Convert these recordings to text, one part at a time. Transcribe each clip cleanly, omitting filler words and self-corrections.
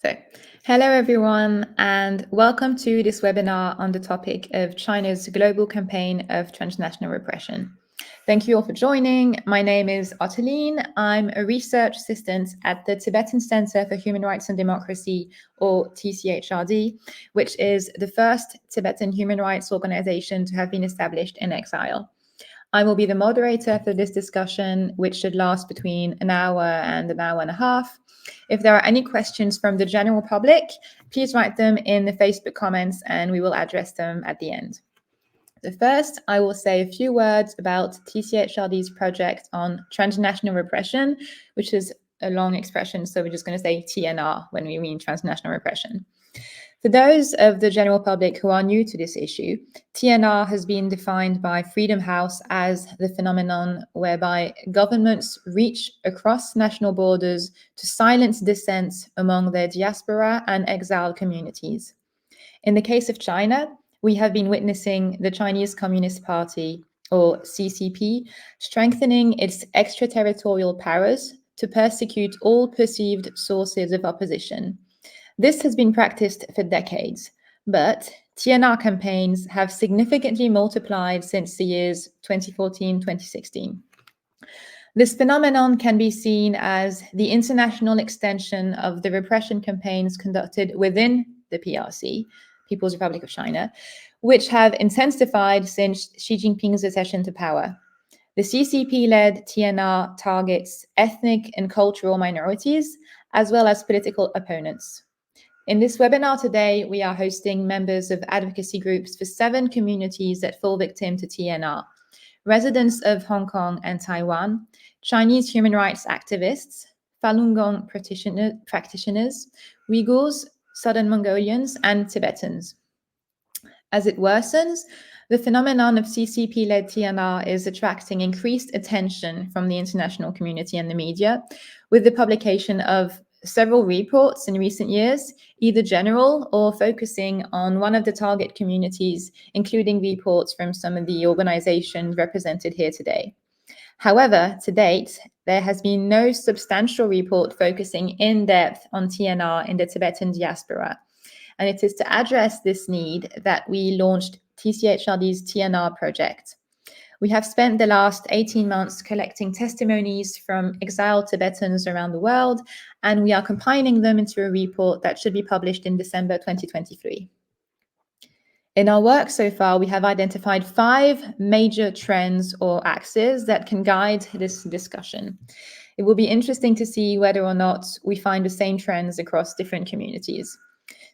So, hello everyone, and welcome to this webinar on the topic of China's global campaign of transnational repression. Thank you all for joining. My name is Ottiline. I'm a research assistant at the Tibetan Centre for Human Rights and Democracy, or TCHRD, which is the first Tibetan human rights organization to have been established in exile. I will be the moderator for this discussion, which should last between an hour and a half. If there are any questions from the general public, please write them in the Facebook comments and we will address them at the end. So first, I will say a few words about TCHRD's project on transnational repression, which is a long expression, so we're just going to say TNR when we mean transnational repression. For those of the general public who are new to this issue, TNR has been defined by Freedom House as the phenomenon whereby governments reach across national borders to silence dissent among their diaspora and exiled communities. In the case of China, we have been witnessing the Chinese Communist Party, or CCP, strengthening its extraterritorial powers to persecute all perceived sources of opposition. This has been practiced for decades, but TNR campaigns have significantly multiplied since the years 2014-2016. This phenomenon can be seen as the international extension of the repression campaigns conducted within the PRC, People's Republic of China, which have intensified since Xi Jinping's accession to power. The CCP-led TNR targets ethnic and cultural minorities, as well as political opponents. In this webinar today, we are hosting members of advocacy groups for 7 communities that fall victim to TNR: residents of Hong Kong and Taiwan, Chinese human rights activists, Falun Gong practitioners, Uyghurs, Southern Mongolians, and Tibetans. As it worsens, the phenomenon of CCP-led TNR is attracting increased attention from the international community and the media, with the publication of several reports in recent years, either general or focusing on one of the target communities, including reports from some of the organizations represented here today. However, to date, there has been no substantial report focusing in depth on TNR in the Tibetan diaspora. And it is to address this need that we launched TCHRD's TNR project. We have spent the last 18 months collecting testimonies from exiled Tibetans around the world, and we are compiling them into a report that should be published in December 2023. In our work so far, we have identified 5 major trends or axes that can guide this discussion. It will be interesting to see whether or not we find the same trends across different communities.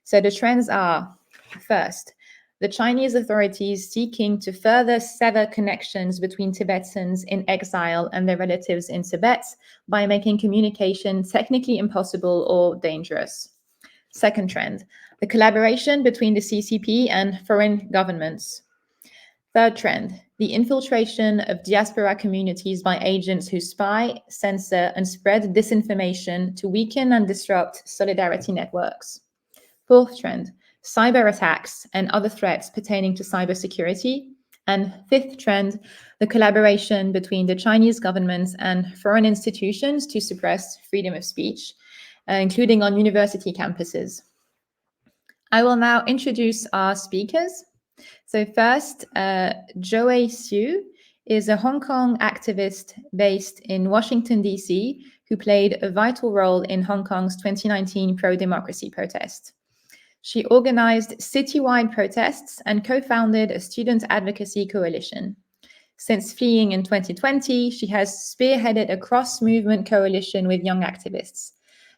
So the trends are, first, the Chinese authorities seeking to further sever connections between Tibetans in exile and their relatives in Tibet by making communication technically impossible or dangerous. Second trend, the collaboration between the CCP and foreign governments. Third trend, the infiltration of diaspora communities by agents who spy, censor, and spread disinformation to weaken and disrupt solidarity networks. Fourth trend, cyber attacks and other threats pertaining to cybersecurity. And fifth trend, the collaboration between the Chinese government and foreign institutions to suppress freedom of speech, including on university campuses. I will now introduce our speakers. So first, Joey Siu is a Hong Kong activist based in Washington, D.C., who played a vital role in Hong Kong's 2019 pro-democracy protest. She organized citywide protests and co-founded a student advocacy coalition. Since fleeing in 2020, she has spearheaded a cross-movement coalition with young activists.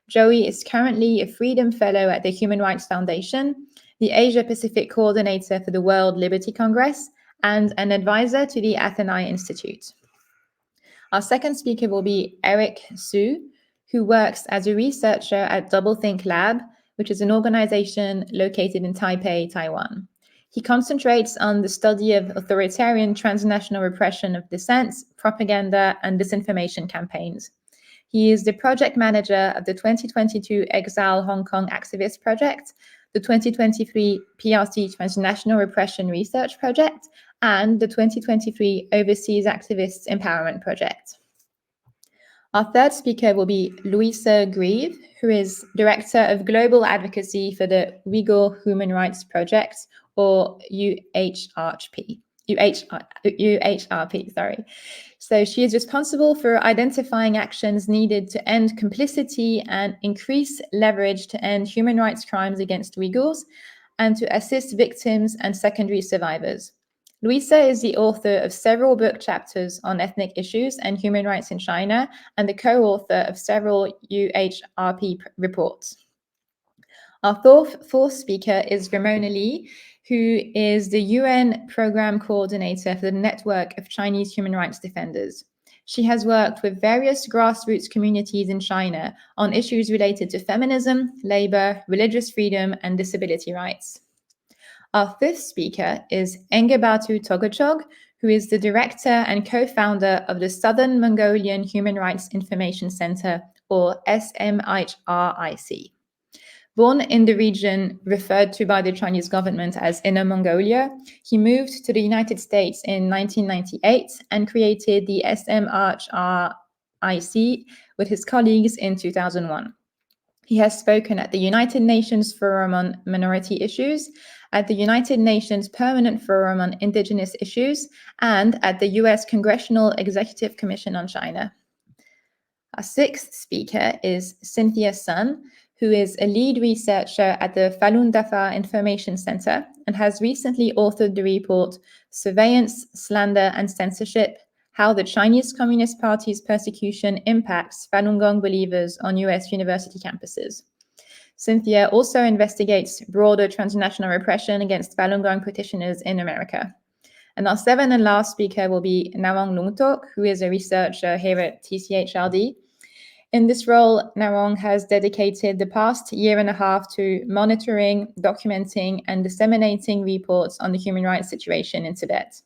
Joey is currently a Freedom Fellow at the Human Rights Foundation, the Asia-Pacific Coordinator for the World Liberty Congress, and an advisor to the Athenae Institute. Our second speaker will be Eric Su, who works as a researcher at Doublethink Lab, which is an organization located in Taipei, Taiwan. He concentrates on the study of authoritarian transnational repression of dissent, propaganda, and disinformation campaigns. He is the project manager of the 2022 Exile Hong Kong Activist Project, the 2023 PRC Transnational Repression Research Project, and the 2023 Overseas Activists Empowerment Project. Our third speaker will be Louisa, who is Director of Global Advocacy for the Uyghur Human Rights Project, or UHRP, sorry. So she is responsible for identifying actions needed to end complicity and increase leverage to end human rights crimes against Uyghurs and to assist victims and secondary survivors. Louisa is the author of several book chapters on ethnic issues and human rights in China and the co-author of several UHRP reports. Our fourth speaker is Ramona Lee, who is the UN Program Coordinator for the Network of Chinese Human Rights Defenders. She has worked with various grassroots communities in China on issues related to feminism, labor, religious freedom, and disability rights. Our fifth speaker is Engebatu Togochog, who is the director and co-founder of the Southern Mongolian Human Rights Information Center, or SMHRIC. Born in the region referred to by the Chinese government as Inner Mongolia, he moved to the United States in 1998 and created the SMHRIC with his colleagues in 2001. He has spoken at the United Nations Forum on Minority Issues, at the United Nations Permanent Forum on Indigenous Issues, and at the US Congressional Executive Commission on China. Our sixth speaker is Cynthia Sun, who is a lead researcher at the Falun Dafa Information Center and has recently authored the report Surveillance, Slander, and Censorship: How the Chinese Communist Party's Persecution Impacts Falun Gong Believers on US University Campuses. Cynthia also investigates broader transnational repression against Falun Gong practitioners in America. And our seventh and last speaker will be Nawang Lungtok, who is a researcher here at TCHRD. In this role, Nawang has dedicated the past year and a half to monitoring, documenting, and disseminating reports on the human rights situation in Tibet.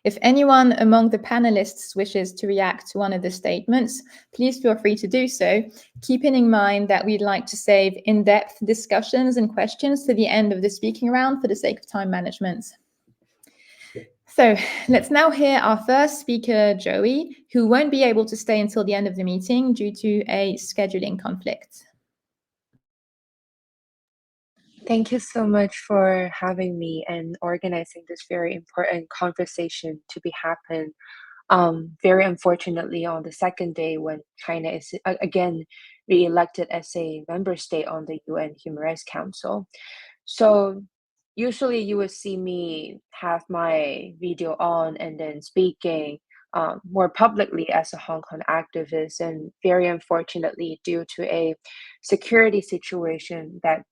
If anyone among the panelists wishes to react to one of the statements, please feel free to do so, keeping in mind that we'd like to save in-depth discussions and questions to the end of the speaking round for the sake of time management. So let's now hear our first speaker, Joey, who won't be able to stay until the end of the meeting due to a scheduling conflict. Thank you so much for having me and organizing this very important conversation to be happen. Very unfortunately, on the second day when China is again re-elected as a member state on the UN Human Rights Council. So usually you would see me have my video on and then speaking more publicly as a Hong Kong activist. And very unfortunately, due to a security situation that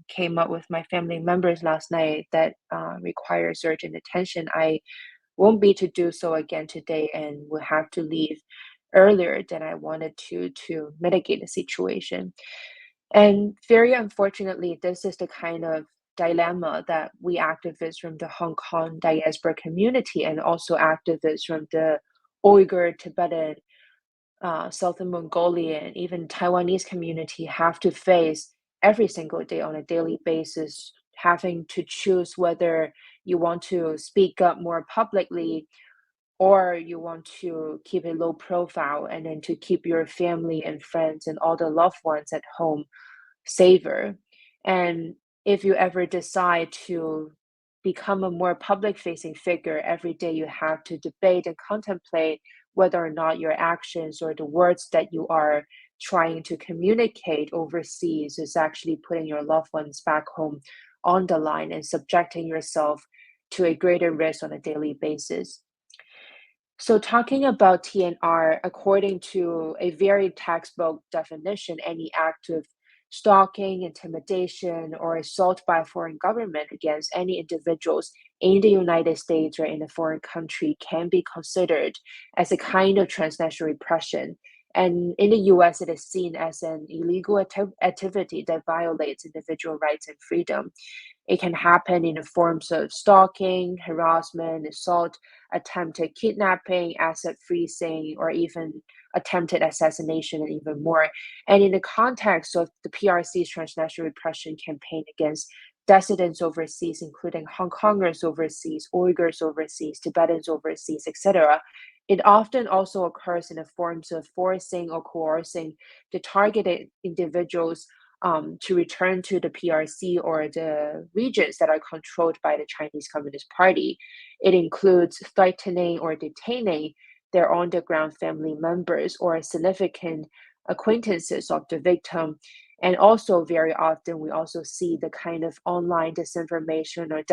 came up with my family members last night that requires urgent attention, I won't be to do so again today and will have to leave earlier than I wanted to mitigate the situation. And very unfortunately, this is the kind of dilemma that we activists from the Hong Kong diaspora community and also activists from the Uyghur, Tibetan, Southern Mongolian, even Taiwanese community have to face every single day on a daily basis, having to choose whether you want to speak up more publicly or you want to keep a low profile and then to keep your family and friends and all the loved ones at home safer. And if you ever decide to become a more public facing figure, every day you have to debate and contemplate whether or not your actions or the words that you are trying to communicate overseas is actually putting your loved ones back home on the line and subjecting yourself to a greater risk on a daily basis. So talking about TNR, according to a very textbook definition, any act of stalking, intimidation, or assault by a foreign government against any individuals in the United States or in a foreign country can be considered as a kind of transnational repression. And in the US, it is seen as an illegal activity that violates individual rights and freedom. It can happen in the forms of stalking, harassment, assault, attempted kidnapping, asset freezing, or even attempted assassination, and even more. And in the context of the PRC's transnational repression campaign against dissidents overseas, including Hong Kongers overseas, Uyghurs overseas, Tibetans overseas, etc., It often also occurs in the forms of forcing or coercing the targeted individuals to return to the PRC or the regions that are controlled by the Chinese Communist Party. It includes threatening or detaining their on-the-ground family members or significant acquaintances of the victim. And also, very often, we also see the kind of online disinformation or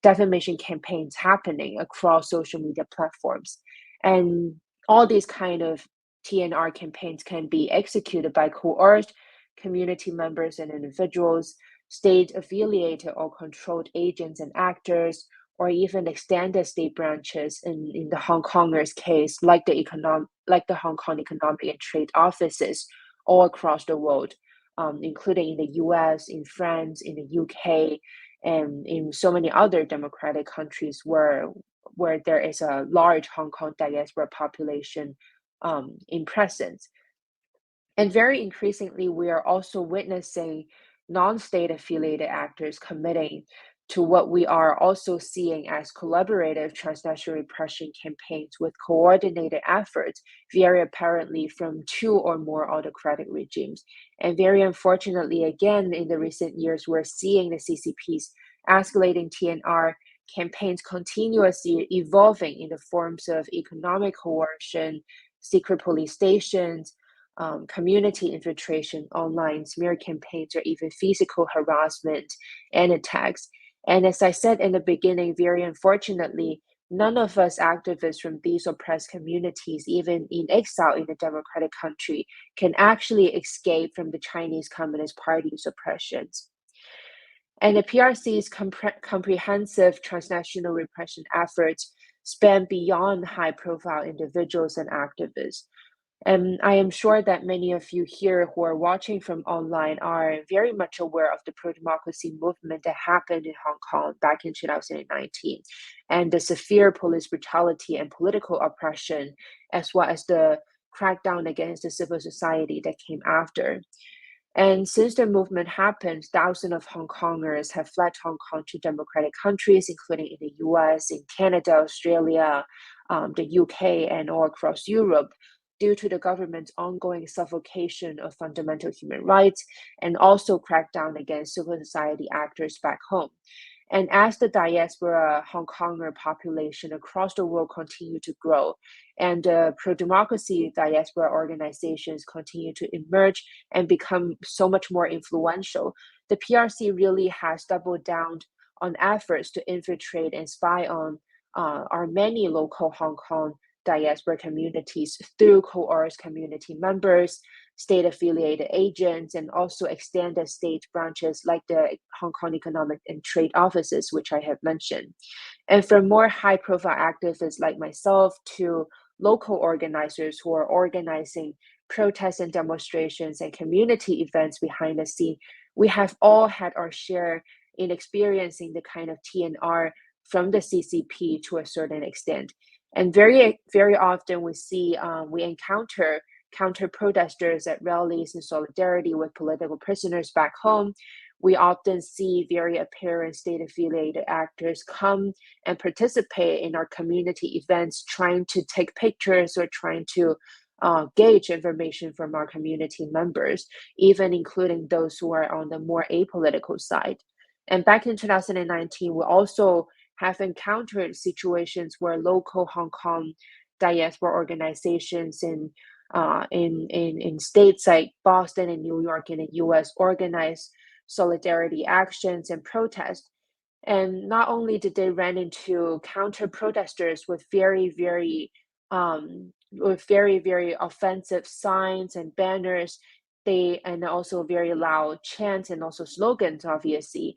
defamation campaigns happening across social media platforms. And all these kind of TNR campaigns can be executed by coerced community members and individuals, state affiliated or controlled agents and actors, or even extended state branches in the Hong Kongers case, like the Hong Kong Economic and Trade Offices all across the world, including in the US, in France, in the UK, and in so many other democratic countries where there is a large Hong Kong diaspora population in presence. And very increasingly, we are also witnessing non-state affiliated actors committing to what we are also seeing as collaborative transnational repression campaigns with coordinated efforts, very apparently from two or more autocratic regimes. And very unfortunately, again, in the recent years, we're seeing the CCPs escalating TNR campaigns continuously evolving in the forms of economic coercion, secret police stations, community infiltration, online smear campaigns, or even physical harassment and attacks. And as I said in the beginning, very unfortunately, none of us activists from these oppressed communities, even in exile in a democratic country, can actually escape from the Chinese Communist Party's oppressions. And the PRC's comprehensive transnational repression efforts span beyond high-profile individuals and activists. And I am sure that many of you here who are watching from online are very much aware of the pro-democracy movement that happened in Hong Kong back in 2019, and the severe police brutality and political oppression, as well as the crackdown against the civil society that came after. And since the movement happened, thousands of Hong Kongers have fled Hong Kong to democratic countries, including in the US, in Canada, Australia, the UK, and all across Europe, due to the government's ongoing suffocation of fundamental human rights and also crackdown against civil society actors back home. And as the diaspora Hong Konger population across the world continue to grow, and pro-democracy diaspora organizations continue to emerge and become so much more influential, the PRC really has doubled down on efforts to infiltrate and spy on our many local Hong Kong diaspora communities through coerced community members, state affiliated agents, and also extended state branches like the Hong Kong Economic and Trade Offices, which I have mentioned. And from more high profile activists like myself to local organizers who are organizing protests and demonstrations and community events behind the scene, we have all had our share in experiencing the kind of TNR from the CCP to a certain extent. And very, very often we encounter counter protesters at rallies in solidarity with political prisoners back home. We often see very apparent state affiliated actors come and participate in our community events, trying to take pictures or trying to gauge information from our community members, even including those who are on the more apolitical side. And back in 2019, we also have encountered situations where local Hong Kong diaspora organizations in states like Boston and New York in the US organize solidarity actions and protests. And not only did they run into counter protesters with very offensive signs and banners, and also very loud chants and also slogans, obviously.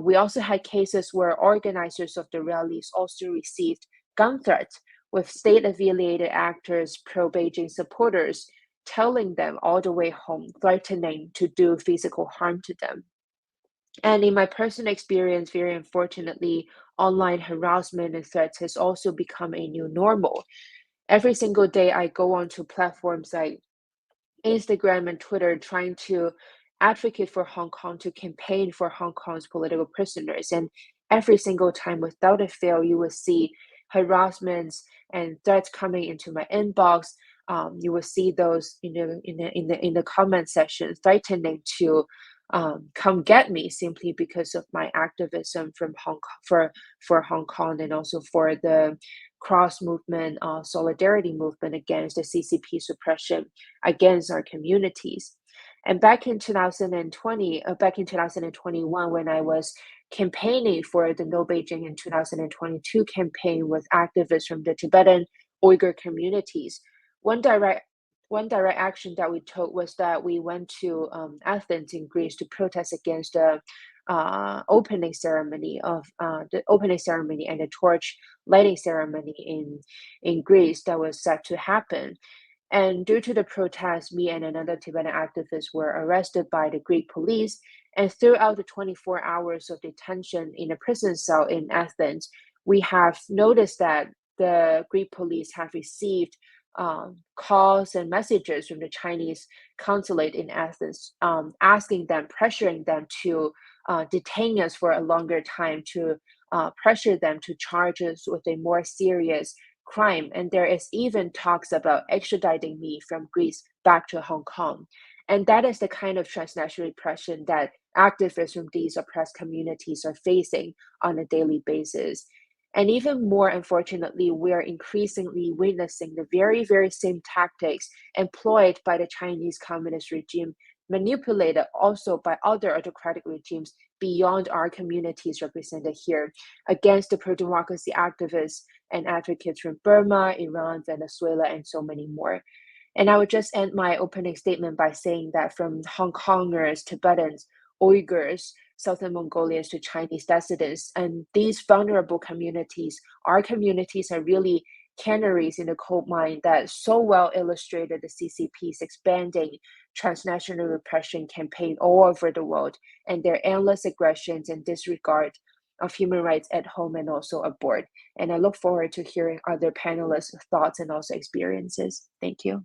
We also had cases where organizers of the rallies also received gun threats, with state affiliated actors, pro Beijing supporters, telling them all the way home, threatening to do physical harm to them. And in my personal experience, very unfortunately, online harassment and threats has also become a new normal. Every single day, I go onto platforms like Instagram and Twitter trying to advocate for Hong Kong, to campaign for Hong Kong's political prisoners. And every single time, without a fail, you will see harassments and threats coming into my inbox. You will see those in the comment section threatening to come get me simply because of my activism from Hong Kong for Hong Kong, and also for the cross movement solidarity movement against the CCP suppression against our communities. And back in 2021, when I was campaigning for the No Beijing in 2022 campaign with activists from the Tibetan Uyghur communities, one direct action that we took was that we went to Athens in Greece to protest against the opening ceremony and the torch lighting ceremony in Greece that was set to happen. And due to the protest, me and another Tibetan activist were arrested by the Greek police. And throughout the 24 hours of detention in a prison cell in Athens, we have noticed that the Greek police have received calls and messages from the Chinese consulate in Athens, pressuring them to detain us for a longer time, to pressure them to charge us with a more serious crime. And there is even talks about extraditing me from Greece back to Hong Kong. And that is the kind of transnational repression that activists from these oppressed communities are facing on a daily basis. And even more unfortunately, we are increasingly witnessing the very, very same tactics employed by the Chinese Communist regime, manipulated also by other autocratic regimes beyond our communities represented here, against the pro-democracy activists and advocates from Burma, Iran, Venezuela, and so many more. And I would just end my opening statement by saying that from Hong Kongers, Tibetans, Uyghurs, Southern Mongolians to Chinese dissidents, and these vulnerable communities, our communities are really canaries in the coal mine that so well illustrated the CCP's expanding transnational repression campaign all over the world, and their endless aggressions and disregard of human rights at home and also abroad. And I look forward to hearing other panelists' thoughts and also experiences. Thank you.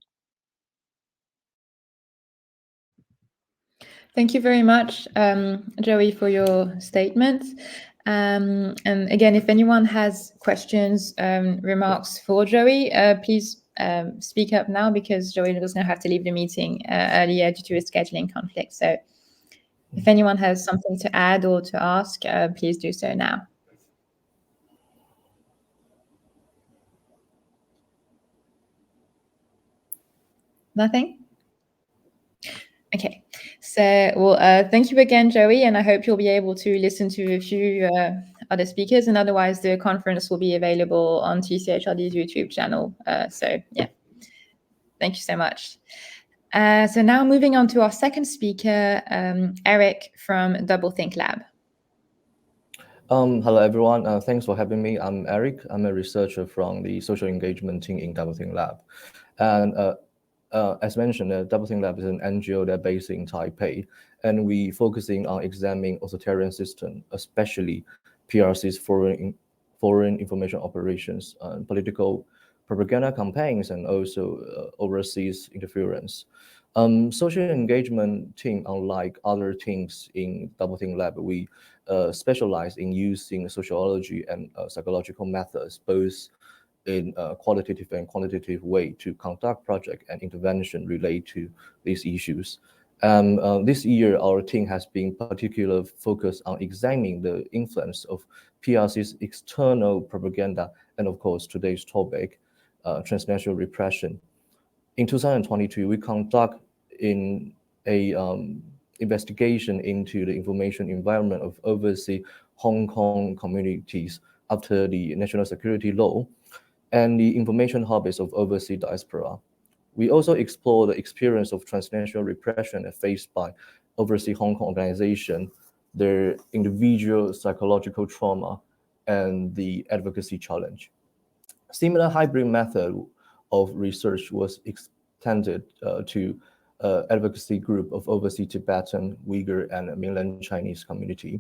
Thank you very much, Joey, for your statement. And again, if anyone has questions, remarks for Joey, please speak up now, because Joey does not have to leave the meeting earlier due to a scheduling conflict. So if anyone has something to add or to ask, please do so now. Nothing? Okay, so well, thank you again, Joey, and I hope you'll be able to listen to a few other speakers, and otherwise the conference will be available on TCHRD's YouTube channel. So yeah, thank you so much. So now moving on to our second speaker, Eric from Doublethink Lab. Hello, everyone. Thanks for having me. I'm Eric. I'm a researcher from the social engagement team in Doublethink Lab. And as mentioned, Doublethink Lab is an NGO that's based in Taipei, and we focusing on examining authoritarian system, especially PRC's foreign information operations, political propaganda campaigns, and also overseas interference. Social engagement team, unlike other teams in Doublethink Lab, we specialize in using sociology and psychological methods, both in a qualitative and quantitative way, to conduct project and intervention related to these issues. This year, our team has been particularly focused on examining the influence of PRC's external propaganda, and of course, today's topic, transnational repression. In 2022, we conduct in a investigation into the information environment of overseas Hong Kong communities after the national security law and the information habits of overseas diaspora. We also explore the experience of transnational repression faced by overseas Hong Kong organization, their individual psychological trauma, and the advocacy challenge. Similar hybrid method of research was extended to advocacy group of overseas Tibetan, Uyghur, and mainland Chinese community.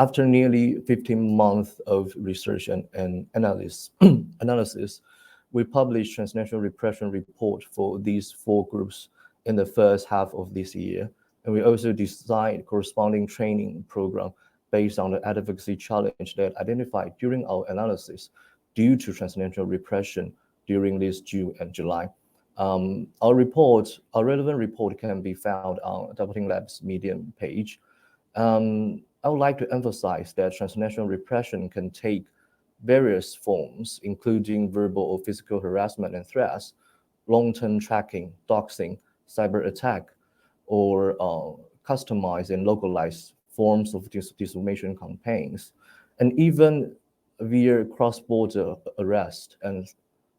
After nearly 15 months of research and analysis, we published transnational repression report for these four groups in the first half of this year. And we also designed corresponding training program based on the advocacy challenge that identified during our analysis due to transnational repression during this June and July. Our relevant report can be found on Doublethink Lab's Medium page. I would like to emphasize that transnational repression can take various forms, including verbal or physical harassment and threats, long-term tracking, doxing, cyber attack, or customized and localized forms of disinformation campaigns, and even via cross-border arrest and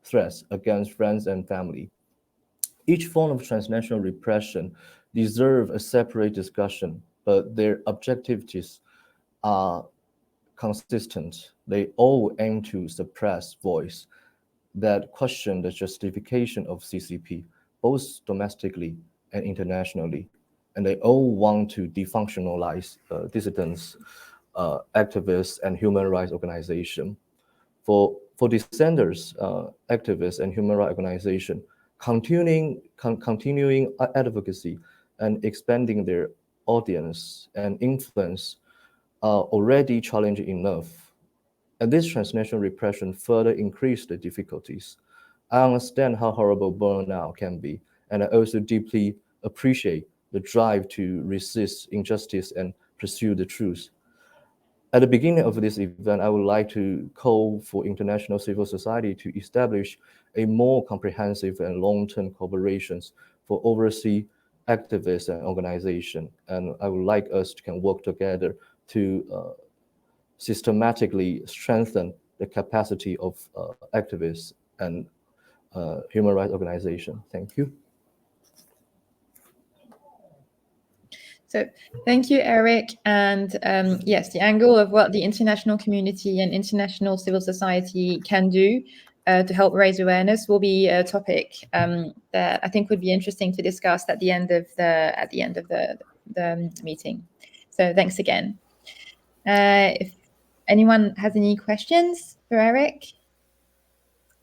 threats against friends and family. Each form of transnational repression deserves a separate discussion, but their objectives are consistent. They all aim to suppress voice that question the justification of CCP, both domestically and internationally. And they all want to defunctionalize dissidents, activists, and human rights organizations. For dissenters, activists, and human rights organizations, continuing advocacy and expanding their audience and influence are already challenging enough. And this transnational repression further increased the difficulties. I understand how horrible burnout can be, and I also deeply appreciate the drive to resist injustice and pursue the truth. At the beginning of this event, I would like to call for international civil society to establish a more comprehensive and long-term collaborations for overseas activists and organizations. And I would like us to can work together to systematically strengthen the capacity of activists and human rights organizations. Thank you. So thank you, Eric. And yes, the angle of what the international community and international civil society can do to help raise awareness will be a topic that I think would be interesting to discuss at the end of the meeting. So thanks again. If anyone has any questions for Eric,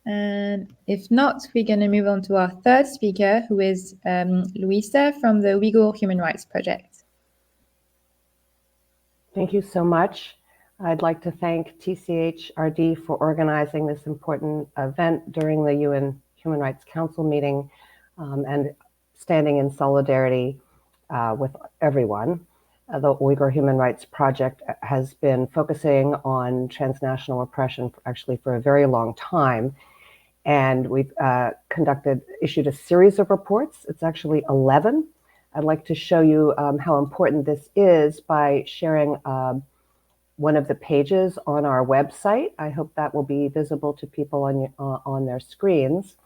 and if not, we're going to move on to our third speaker, who is Louisa from the Uyghur Human Rights Project. Thank you so much. I'd like to thank TCHRD for organizing this important event during the UN Human Rights Council meeting and standing in solidarity with everyone. The Uyghur Human Rights Project has been focusing on transnational repression actually for a very long time. And we've issued a series of reports. It's actually 11. I'd like to show you how important this is by sharing one of the pages on our website. I hope that will be visible to people on their screens.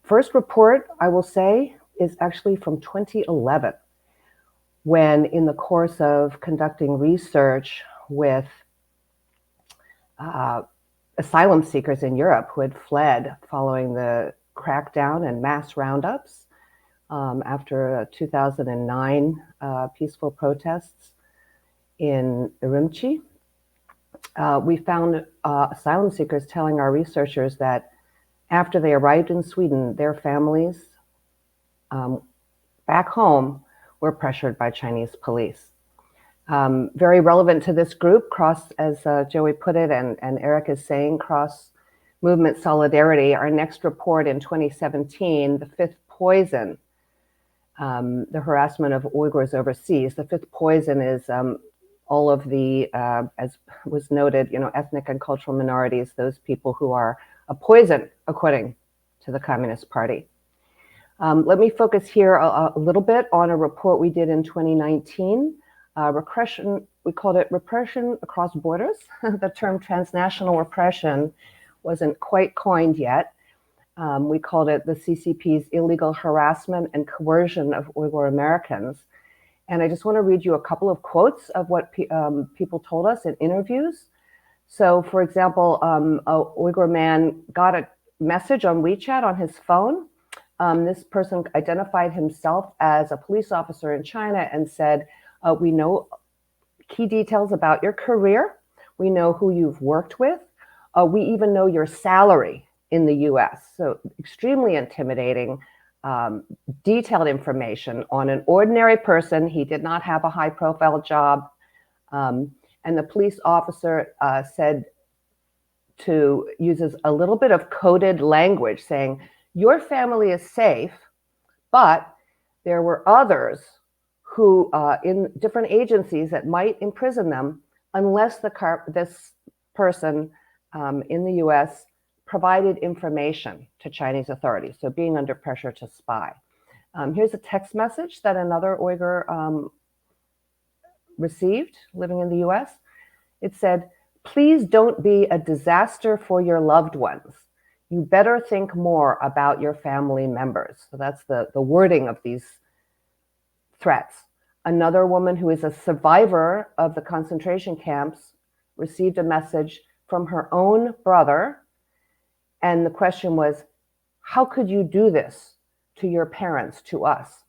First report, I will say, is actually from 2011, when in the course of conducting research with asylum seekers in Europe who had fled following the crackdown and mass roundups, after 2009 peaceful protests in Urumqi. We found asylum seekers telling our researchers that after they arrived in Sweden, their families back home were pressured by Chinese police. Very relevant to this group, as Joey put it, and Eric is saying, cross-movement solidarity. Our next report in 2017, The Fifth Poison, the harassment of Uyghurs overseas. The fifth poison is all of the, as was noted, ethnic and cultural minorities, those people who are a poison, according to the Communist Party. Let me focus here a little bit on a report we did in 2019. Repression, we called it Repression Across Borders. The term transnational repression wasn't quite coined yet. We called it the CCP's illegal harassment and coercion of Uyghur Americans. And I just want to read you a couple of quotes of what people told us in interviews. So, for example, a Uyghur man got a message on WeChat on his phone. This person identified himself as a police officer in China and said, we know key details about your career. We know who you've worked with. We even know your salary in the US. So extremely intimidating, detailed information on an ordinary person. He did not have a high profile job. And the police officer said uses a little bit of coded language saying, your family is safe, but there were others who in different agencies that might imprison them unless this person in the US provided information to Chinese authorities, so being under pressure to spy. Here's a text message that another Uyghur received living in the US. It said, please don't be a disaster for your loved ones. You better think more about your family members. So that's the wording of these threats. Another woman who is a survivor of the concentration camps received a message from her own brother. And the question was, how could you do this to your parents, to us?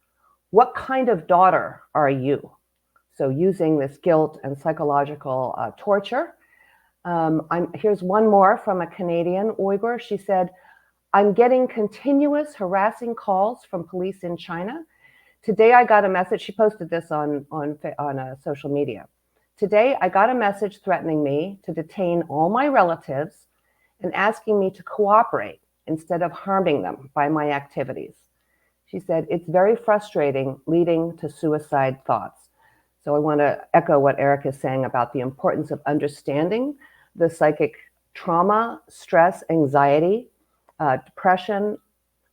What kind of daughter are you? So using this guilt and psychological torture. Here's one more from a Canadian Uyghur. She said, I'm getting continuous harassing calls from police in China. Today I got a message, she posted this on social media. Today I got a message threatening me to detain all my relatives and asking me to cooperate instead of harming them by my activities. She said, it's very frustrating, leading to suicide thoughts. So I want to echo what Eric is saying about the importance of understanding the psychic trauma, stress, anxiety, depression,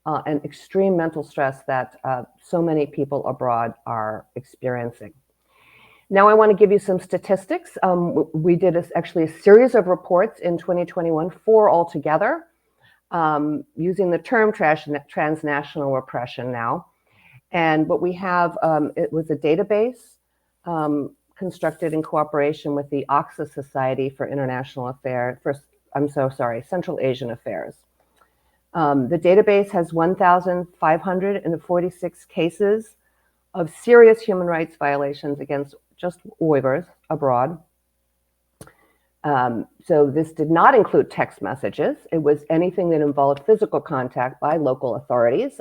and extreme mental stress that so many people abroad are experiencing. Now I want to give you some statistics. We did actually a series of reports in 2021, 4 altogether, using the term transnational repression now. And what we have, it was a database constructed in cooperation with the Oxa Society for International Affairs, Central Asian Affairs. The database has 1,546 cases of serious human rights violations against just Uyghurs abroad. So this did not include text messages. It was anything that involved physical contact by local authorities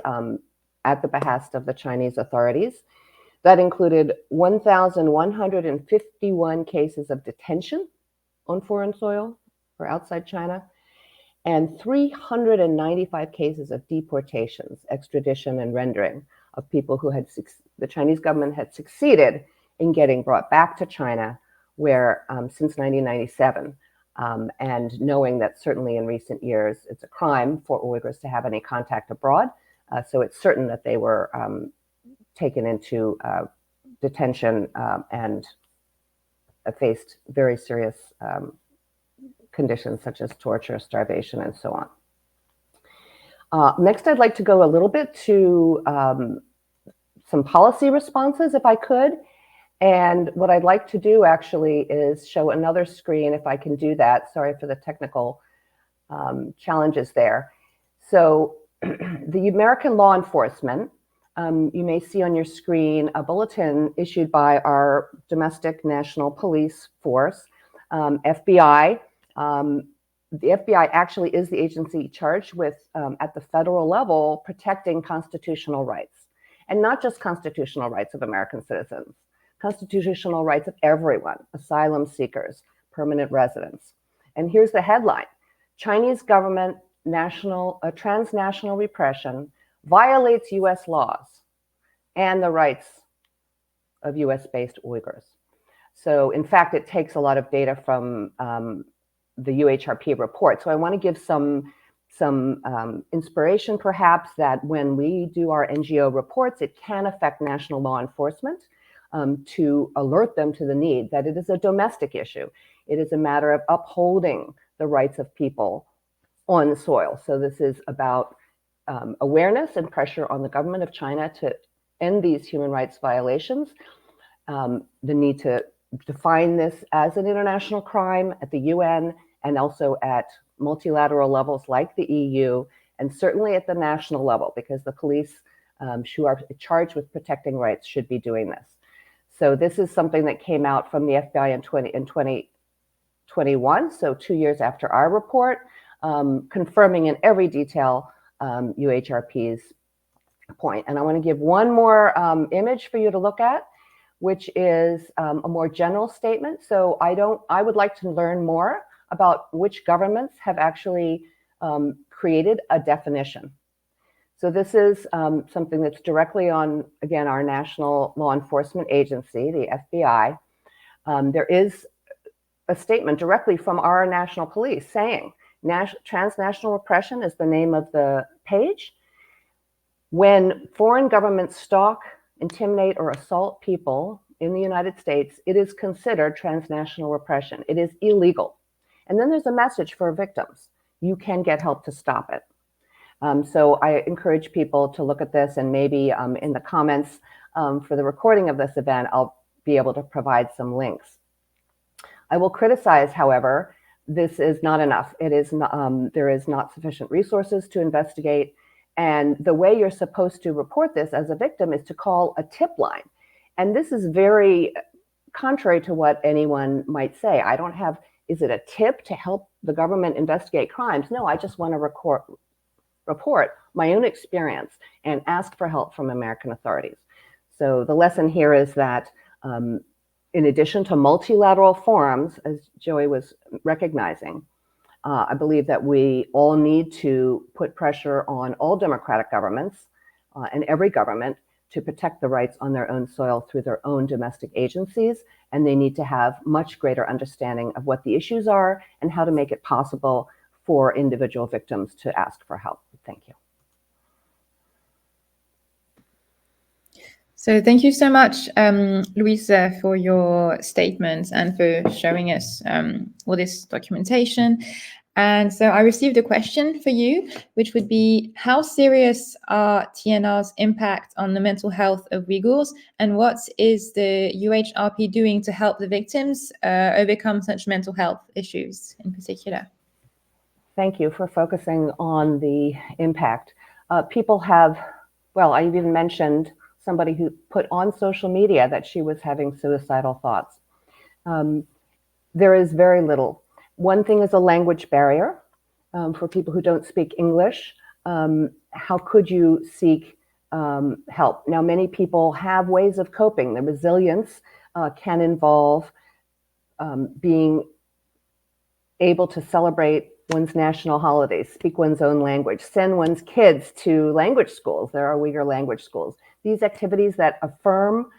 at the behest of the Chinese authorities. That included 1,151 cases of detention on foreign soil or outside China, and 395 cases of deportations, extradition, and rendering of people who the Chinese government had succeeded in getting brought back to China, where since 1997, and knowing that certainly in recent years it's a crime for Uyghurs to have any contact abroad, so it's certain that they were taken into detention and faced very serious conditions such as torture, starvation, and so on. Next, I'd like to go a little bit to some policy responses, if I could. And what I'd like to do actually is show another screen, if I can do that. Sorry for the technical challenges there. So the American law enforcement, you may see on your screen a bulletin issued by our domestic national police force, FBI. The FBI actually is the agency charged with, at the federal level, protecting constitutional rights. And not just constitutional rights of American citizens, constitutional rights of everyone, asylum seekers, permanent residents. And here's the headline: Chinese government transnational repression violates US laws and the rights of US-based Uyghurs. So in fact, it takes a lot of data from the UHRP report. So I want to give some inspiration perhaps that when we do our NGO reports, it can affect national law enforcement to alert them to the need that it is a domestic issue. It is a matter of upholding the rights of people on the soil. So this is about awareness and pressure on the government of China to end these human rights violations, the need to define this as an international crime at the UN and also at multilateral levels like the EU, and certainly at the national level, because the police who are charged with protecting rights should be doing this. So this is something that came out from the FBI in 2021, so 2 years after our report, confirming in every detail UHRP's point. And I want to give one more image for you to look at, which is a more general statement. So I would like to learn more about which governments have actually created a definition. So this is something that's directly on, again, our national law enforcement agency, the FBI. There is a statement directly from our national police saying, Transnational Repression is the name of the page. When foreign governments stalk, intimidate, or assault people in the United States, it is considered transnational repression. It is illegal. And then there's a message for victims. You can get help to stop it. So I encourage people to look at this, and maybe in the comments for the recording of this event, I'll be able to provide some links. I will criticize, however, this is not enough. It is not, there is not sufficient resources to investigate. And the way you're supposed to report this as a victim is to call a tip line. And this is very contrary to what anyone might say. I don't have, is it a tip to help the government investigate crimes? No, I just want to report my own experience and ask for help from American authorities. So the lesson here is that in addition to multilateral forums, as Joey was recognizing, I believe that we all need to put pressure on all democratic governments and every government to protect the rights on their own soil through their own domestic agencies. And they need to have much greater understanding of what the issues are and how to make it possible for individual victims to ask for help. Thank you. So thank you so much, Louisa, for your statements and for showing us all this documentation. And so I received a question for you, which would be, how serious are TNR's impact on the mental health of Uyghurs, and what is the UHRP doing to help the victims overcome such mental health issues in particular? Thank you for focusing on the impact. People have, well, I even mentioned somebody who put on social media that she was having suicidal thoughts. There is very little. One thing is a language barrier for people who don't speak English. How could you seek help? Now, many people have ways of coping. The resilience can involve being able to celebrate one's national holidays, speak one's own language, send one's kids to language schools. There are Uyghur language schools. These activities that affirm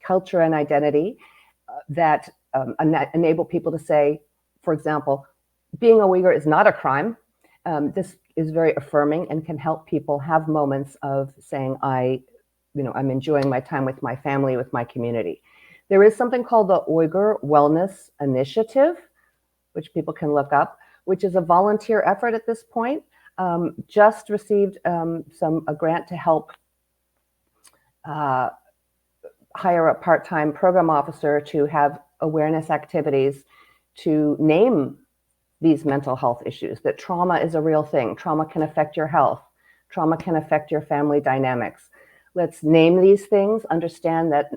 culture and identity, that enable people to say, for example, being a Uyghur is not a crime. This is very affirming and can help people have moments of saying, I'm enjoying my time with my family, with my community. There is something called the Uyghur Wellness Initiative, which people can look up, which is a volunteer effort at this point. Just received a grant to help hire a part-time program officer to have awareness activities to name these mental health issues, that trauma is a real thing. Trauma can affect your health. Trauma can affect your family dynamics. Let's name these things, understand that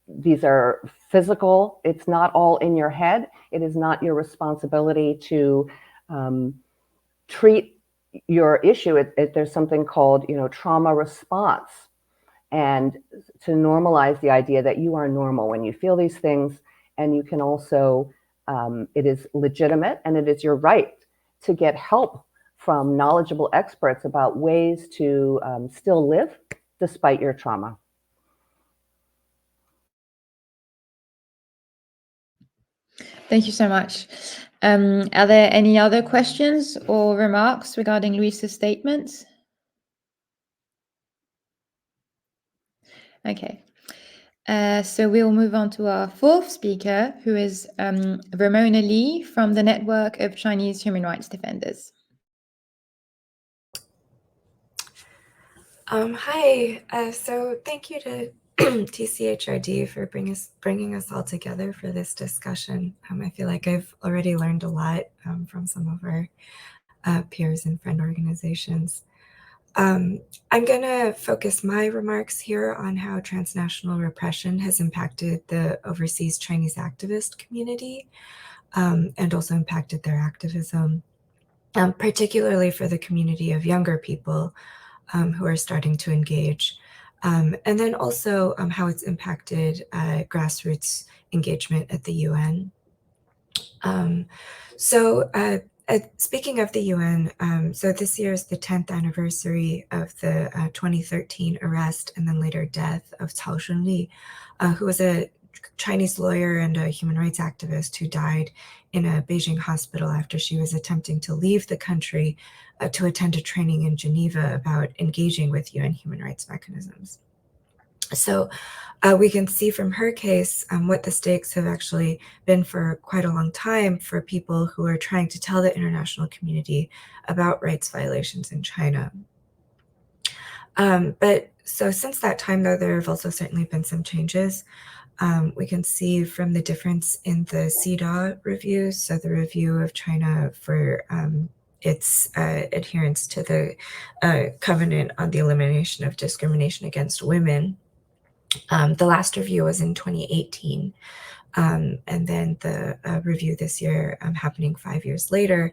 these are physical. It's not all in your head. It is not your responsibility to treat your issue. There's something called, trauma response, and to normalize the idea that you are normal when you feel these things, and you can also, it is legitimate and it is your right to get help from knowledgeable experts about ways to still live despite your trauma. Thank you so much. Are there any other questions or remarks regarding Louisa's statements? Okay. So we'll move on to our fourth speaker, who is Ramona Lee from the Network of Chinese Human Rights Defenders. Hi. So thank you to TCHRD for bringing us all together for this discussion. I feel like I've already learned a lot from some of our peers and friend organizations. I'm going to focus my remarks here on how transnational repression has impacted the overseas Chinese activist community and also impacted their activism, particularly for the community of younger people who are starting to engage. And then also how it's impacted grassroots engagement at the UN. Speaking of the UN, so this year is the 10th anniversary of the 2013 arrest and then later death of Cao Shunli, who was a Chinese lawyer and a human rights activist who died in a Beijing hospital after she was attempting to leave the country to attend a training in Geneva about engaging with UN human rights mechanisms. So we can see from her case what the stakes have actually been for quite a long time for people who are trying to tell the international community about rights violations in China. So since that time, though, there have also certainly been some changes. We can see from the difference in the CEDAW reviews, so the review of China for its adherence to the Covenant on the Elimination of Discrimination Against Women. The last review was in 2018, and then the review this year happening 5 years later.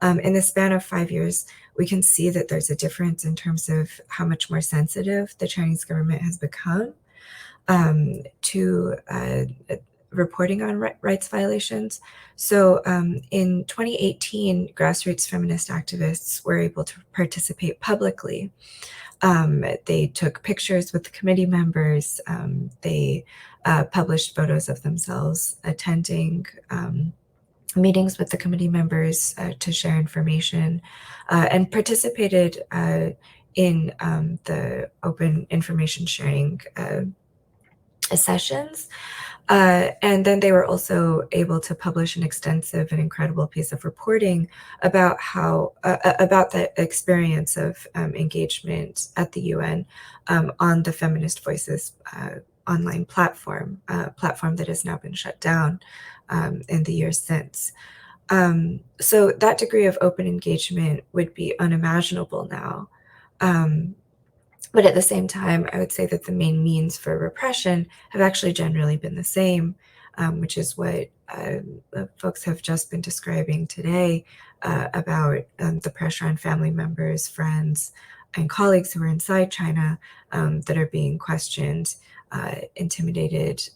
In the span of 5 years, we can see that there's a difference in terms of how much more sensitive the Chinese government has become to reporting on rights violations. So in 2018, grassroots feminist activists were able to participate publicly. They took pictures with the committee members. They published photos of themselves attending meetings with the committee members to share information and participated in the open information sharing sessions. And then they were also able to publish an extensive and incredible piece of reporting about how about the experience of engagement at the UN on the Feminist Voices online platform that has now been shut down in the years since. So that degree of open engagement would be unimaginable now. But at the same time, I would say that the main means for repression have actually generally been the same, which is what folks have just been describing today about the pressure on family members, friends, and colleagues who are inside China that are being questioned, intimidated,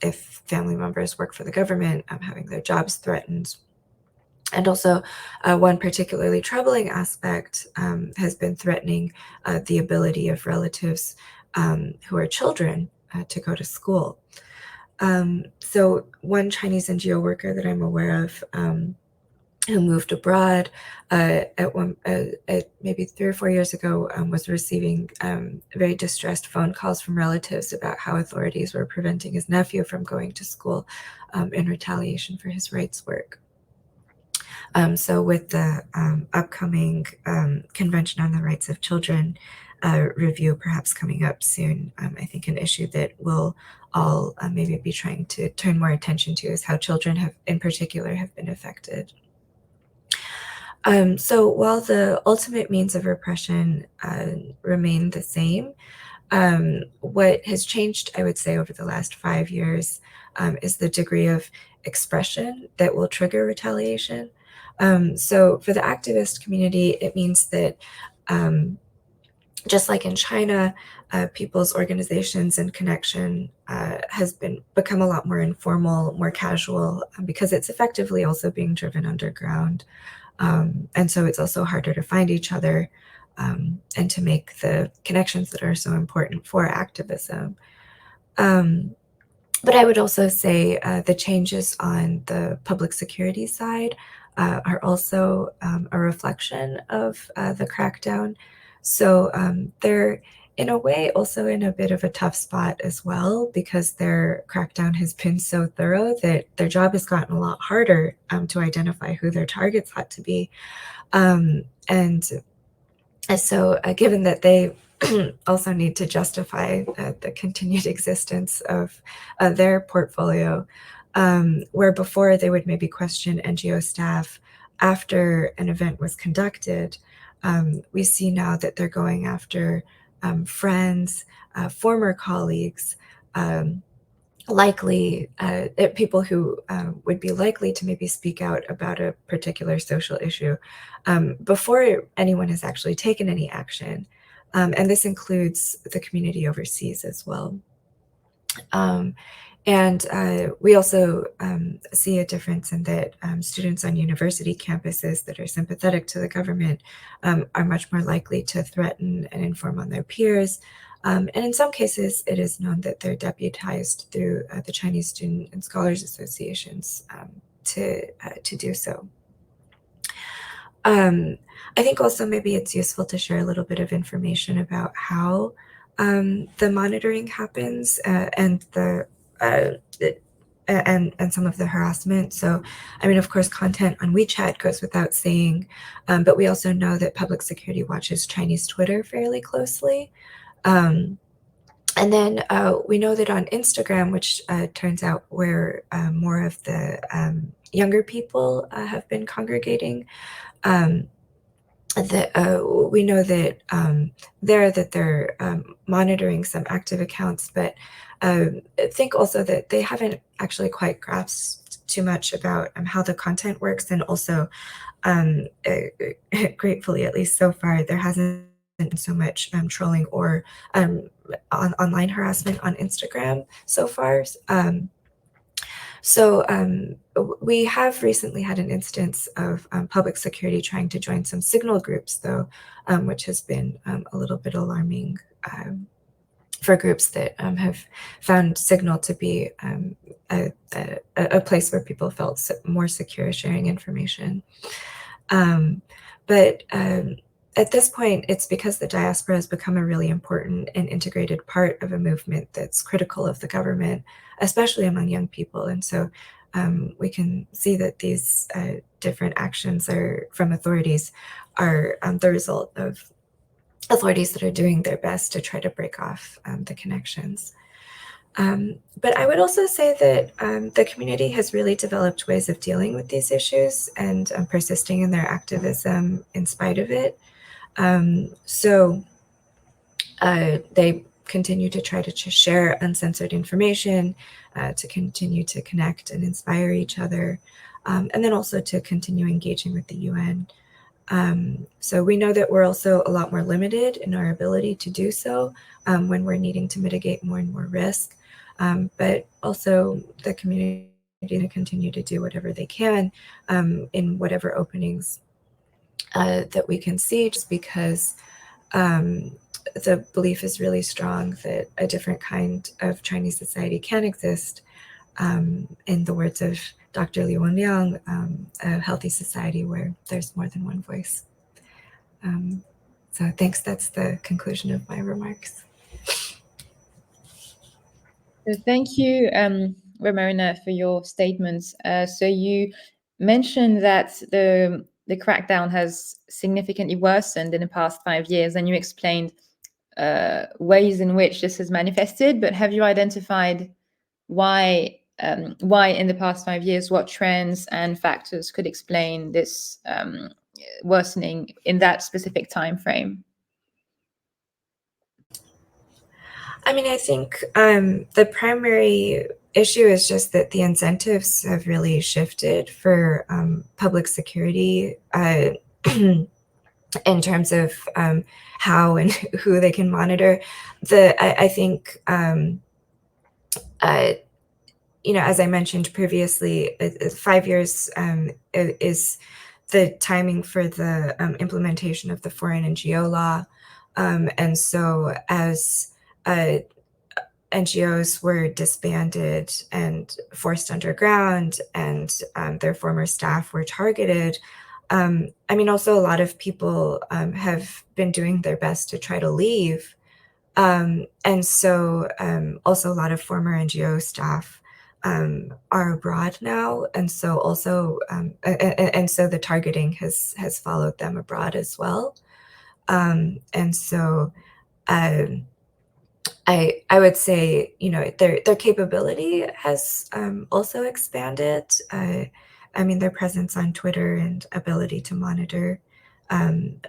if family members work for the government, having their jobs threatened. And also, one particularly troubling aspect has been threatening the ability of relatives who are children to go to school. So one Chinese NGO worker that I'm aware of who moved abroad maybe 3 or 4 years ago was receiving very distressed phone calls from relatives about how authorities were preventing his nephew from going to school in retaliation for his rights work. So with the upcoming Convention on the Rights of Children review perhaps coming up soon, I think an issue that we'll all maybe be trying to turn more attention to is how children in particular have been affected. So while the ultimate means of repression remain the same, what has changed, I would say, over the last 5 years is the degree of expression that will trigger retaliation. So for the activist community, it means that just like in China, people's organizations and connection has become a lot more informal, more casual, because it's effectively also being driven underground. And so it's also harder to find each other and to make the connections that are so important for activism. But I would also say the changes on the public security side are also a reflection of the crackdown. So they're, in a way, also in a bit of a tough spot as well, because their crackdown has been so thorough that their job has gotten a lot harder to identify who their targets ought to be. And so given that they also need to justify the continued existence of their portfolio, where before they would maybe question NGO staff after an event was conducted, we see now that they're going after friends, former colleagues, likely people who would be likely to maybe speak out about a particular social issue before anyone has actually taken any action. And this includes the community overseas as well. And we also see a difference in that students on university campuses that are sympathetic to the government are much more likely to threaten and inform on their peers. And in some cases, it is known that they're deputized through the Chinese Student and Scholars Associations to do so. I think also maybe it's useful to share a little bit of information about how the monitoring happens and some of the harassment. So, I mean, of course, content on WeChat goes without saying, but we also know that Public Security watches Chinese Twitter fairly closely. And then we know that on Instagram, which turns out where more of the younger people have been congregating, we know that they're monitoring some active accounts, but I think also that they haven't actually quite grasped too much about how the content works, and also gratefully, at least so far, there hasn't been so much trolling or online harassment on Instagram so far. So we have recently had an instance of public security trying to join some signal groups, though, which has been a little bit alarming for groups that have found Signal to be a place where people felt more secure sharing information. But at this point, it's because the diaspora has become a really important and integrated part of a movement that's critical of the government, especially among young people. And so we can see that these different actions from authorities are the result of authorities that are doing their best to try to break off the connections. But I would also say that the community has really developed ways of dealing with these issues and persisting in their activism in spite of it. So they continue to try to share uncensored information, to continue to connect and inspire each other, and then also to continue engaging with the UN. So we know that we're also a lot more limited in our ability to do so when we're needing to mitigate more and more risk, but also the community to continue to do whatever they can in whatever openings that we can see, just because the belief is really strong that a different kind of Chinese society can exist. In the words of Dr. Li Wenliang, a healthy society where there's more than one voice. So thanks, that's the conclusion of my remarks. So thank you, Ramonda, for your statements. So you mentioned that the crackdown has significantly worsened in the past 5 years, and you explained ways in which this has manifested, but have you identified why in the past 5 years, what trends and factors could explain this worsening in that specific time frame? I mean, I think the primary issue is just that the incentives have really shifted for public security in terms of how and who they can monitor. I think, you know, as I mentioned previously, 5 years is the timing for the implementation of the foreign NGO law. And so as NGOs were disbanded and forced underground and their former staff were targeted, I mean, also a lot of people have been doing their best to try to leave. And so also a lot of former NGO staff are abroad now. And so also, and so the targeting has followed them abroad as well. And so I would say, you know, their capability has also expanded. I mean, their presence on Twitter and ability to monitor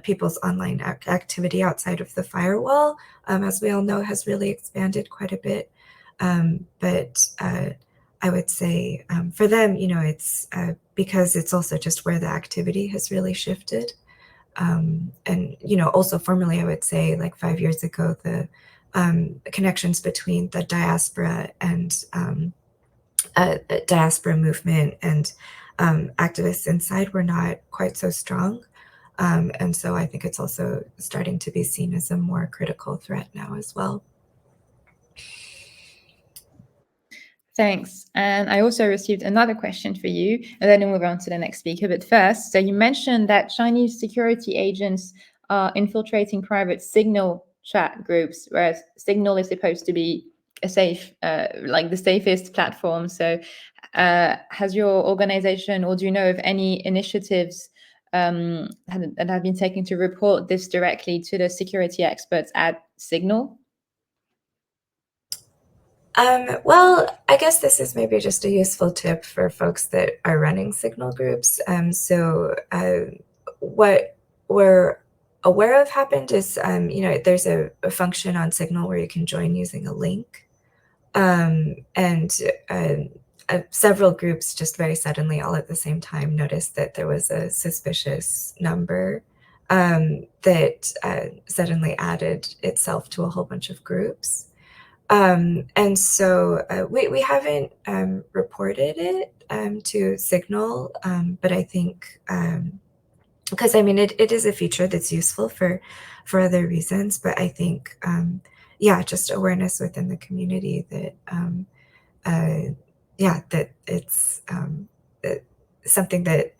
people's online activity outside of the firewall, as we all know, has really expanded quite a bit. But I would say for them, you know, it's because it's also just where the activity has really shifted. And, you know, also formerly, I would say like 5 years ago, the connections between the diaspora and diaspora movement and activists inside were not quite so strong. And so I think it's also starting to be seen as a more critical threat now as well. Thanks. And I also received another question for you, and then we'll move on to the next speaker. But first, so you mentioned that Chinese security agents are infiltrating private Signal chat groups, whereas Signal is supposed to be a safe, like the safest platform. So has your organization, or do you know of any initiatives that have been taken to report this directly to the security experts at Signal? Well, I guess this is maybe just a useful tip for folks that are running Signal groups. What we're aware of happened is, there's a function on Signal where you can join using a link. Several groups just very suddenly, all at the same time, noticed that there was a suspicious number that suddenly added itself to a whole bunch of groups. And so we haven't reported it to Signal, but I think because I mean it is a feature that's useful for other reasons, but I think just awareness within the community that that it's something that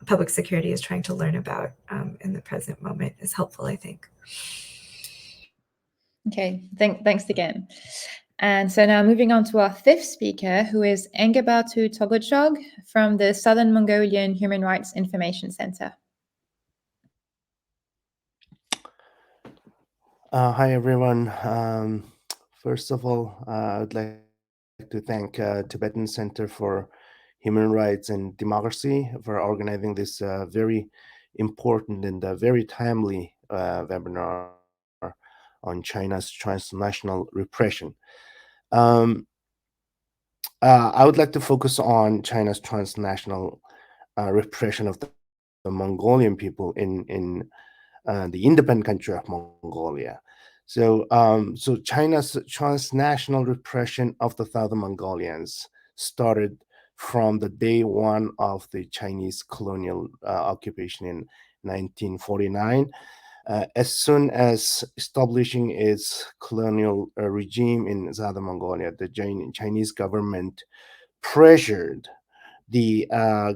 public security is trying to learn about in the present moment is helpful, I think. Okay, thanks again. And so now moving on to our fifth speaker, who is Engebatu Togochog from the Southern Mongolian Human Rights Information Center. Hi, everyone. First of all, I'd like to thank Tibetan Centre for Human Rights and Democracy for organizing this very important and very timely webinar on China's transnational repression. I would like to focus on China's transnational repression of the Mongolian people in the independent country of Mongolia. So China's transnational repression of the Southern Mongolians started from the day one of the Chinese colonial occupation in 1949. As soon as establishing its colonial regime in Southern Mongolia, the Chinese government pressured the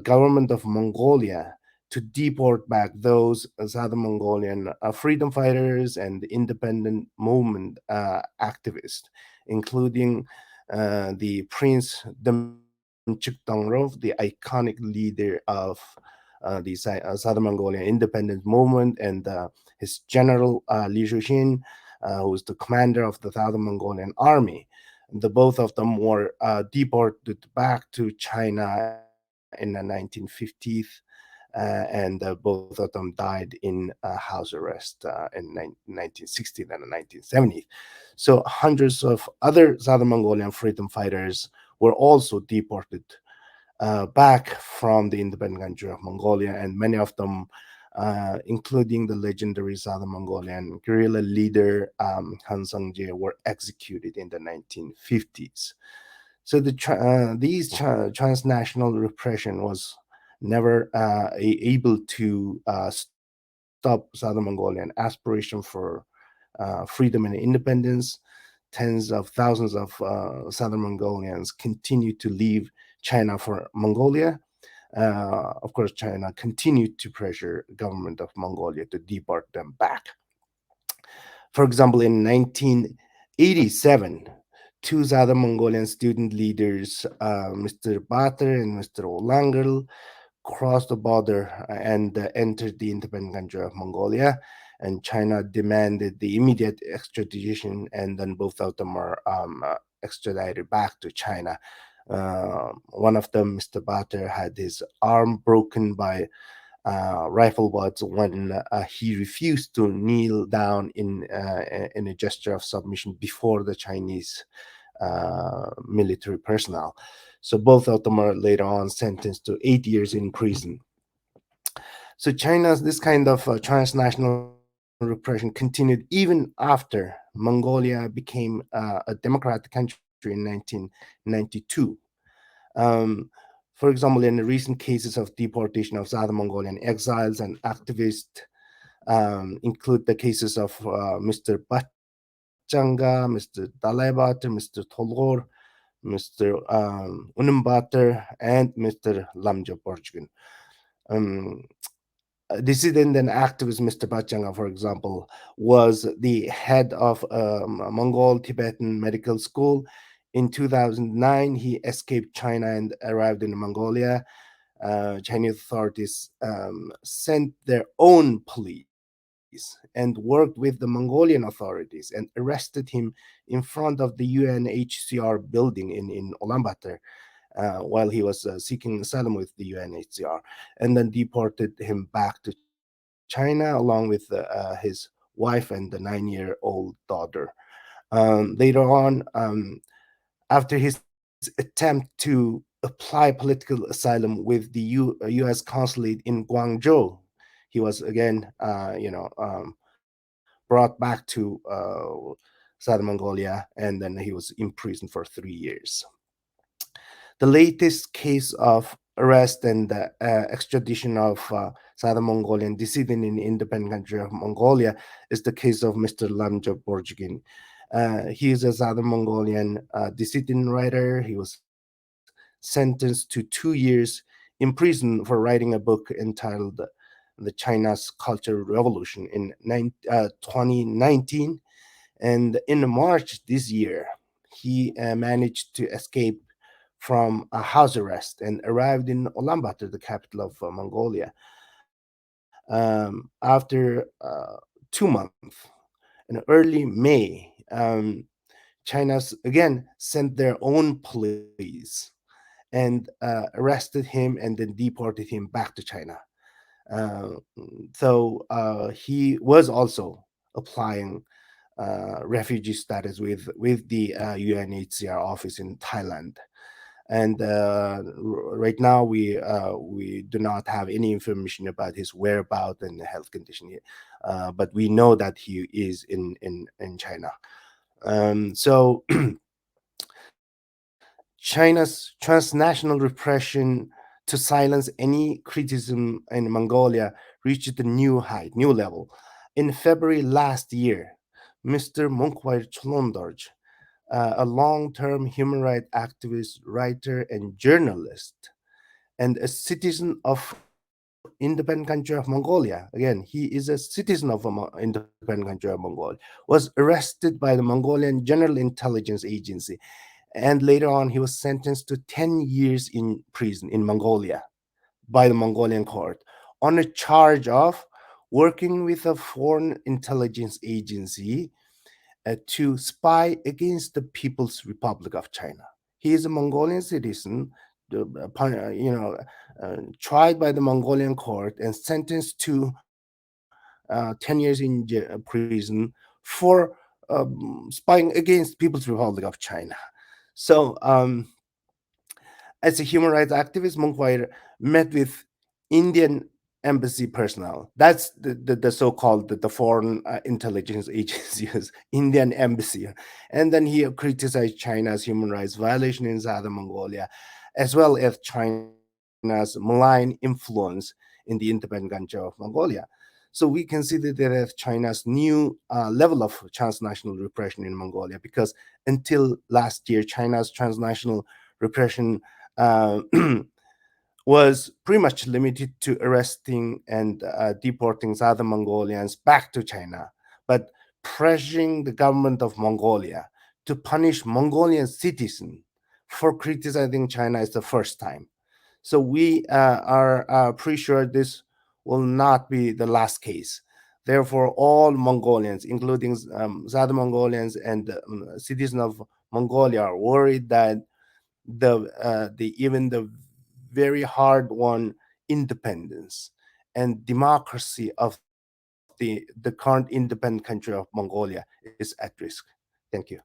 government of Mongolia to deport back those Southern Mongolian freedom fighters and independent movement activists, including the Prince Demchik Dongrov, the iconic leader of the Southern Mongolian independent movement, and his general Li Shuxin, who was the commander of the Southern Mongolian army. The both of them were deported back to China in the 1950s, and both of them died in house arrest in 1960s and the 1970s. So hundreds of other Southern Mongolian freedom fighters were also deported back from the independent country of Mongolia, and many of them, including the legendary Southern Mongolian guerrilla leader Han Sung-jae, were executed in the 1950s. So these transnational repression was never able to stop Southern Mongolian aspiration for freedom and independence. Tens of thousands of Southern Mongolians continue to leave China for Mongolia. Of course, China continued to pressure the government of Mongolia to deport them back. For example, in 1987, two Southern Mongolian student leaders, Mr. Bater and Mr. Olangal, crossed the border and entered the independent country of Mongolia, and China demanded the immediate extradition, and then both of them are extradited back to China. One of them, Mr. Bater, had his arm broken by rifle butts when he refused to kneel down in a gesture of submission before the Chinese military personnel. So both of them are later on sentenced to 8 years in prison. So China's this kind of transnational repression continued even after Mongolia became a democratic country in 1992. For example, in the recent cases of deportation of Southern Mongolian exiles and activists include the cases of Mr. Bachanga, Mr. Dalaibater, Mr. Tolgor, Mr. Unimbater, and Mr. Lamja Borjgin. Dissident and activist Mr. Bachanga, for example, was the head of Mongol Tibetan medical school. In 2009, he escaped China and arrived in Mongolia. Chinese authorities sent their own police and worked with the Mongolian authorities and arrested him in front of the UNHCR building in Ulaanbaatar while he was seeking asylum with the UNHCR, and then deported him back to China along with his wife and the 9-year-old daughter. Later on, after his attempt to apply political asylum with the U.S. consulate in Guangzhou, he was again, brought back to Southern Mongolia, and then he was imprisoned for 3 years. The latest case of arrest and extradition of Southern Mongolian dissident in the independent country of Mongolia is the case of Mr. Lamja Borjgin. He is a Southern Mongolian dissident writer. He was sentenced to 2 years in prison for writing a book entitled The China's Cultural Revolution in 2019. And in March this year, he managed to escape from a house arrest and arrived in Ulaanbaatar, the capital of Mongolia. After 2 months, in early May, China's again sent their own police and arrested him and then deported him back to China. So he was also applying refugee status with the UNHCR office in Thailand. And right now we do not have any information about his whereabouts and health condition, but we know that he is in China. So China's transnational repression to silence any criticism in Mongolia reached a new height, new level. In February last year, Mr. Munkwai Cholondorj, a long-term human rights activist, writer, and journalist, and a citizen of independent country of Mongolia. Again, he is a citizen of independent country of Mongolia, was arrested by the Mongolian General Intelligence Agency. And later on, he was sentenced to 10 years in prison in Mongolia by the Mongolian court on a charge of working with a foreign intelligence agency to spy against the People's Republic of China. He is a Mongolian citizen, tried by the Mongolian court and sentenced to 10 years in prison for spying against People's Republic of China. So, as a human rights activist, Munkwai met with Indian embassy personnel. That's the so-called the foreign intelligence agency's Indian embassy. And then he criticized China's human rights violation in Southern Mongolia, as well as China's malign influence in the independent country of Mongolia. So we can see that China's new level of transnational repression in Mongolia, because until last year, China's transnational repression was pretty much limited to arresting and deporting Southern Mongolians back to China, but pressuring the government of Mongolia to punish Mongolian citizens for criticizing China is the first time. So we are pretty sure this will not be the last case. Therefore, all Mongolians, including Southern Mongolians and citizens of Mongolia, are worried that even the very hard-won independence and democracy of the current independent country of Mongolia is at risk. Thank you.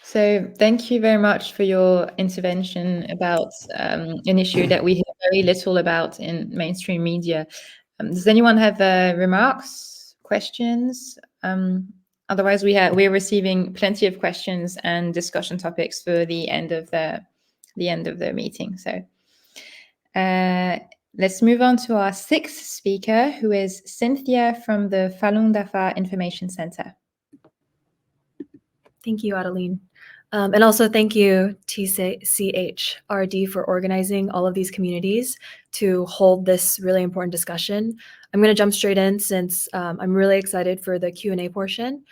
So thank you very much for your intervention about an issue that we hear very little about in mainstream media. Does anyone have remarks, questions? Otherwise, we're receiving plenty of questions and discussion topics for the end of the meeting. So let's move on to our sixth speaker, who is Cynthia from the Falun Dafa Information Center. Thank you, Adeline. And also thank you, TCHRD, for organizing all of these communities to hold this really important discussion. I'm going to jump straight in since I'm really excited for the Q&A portion.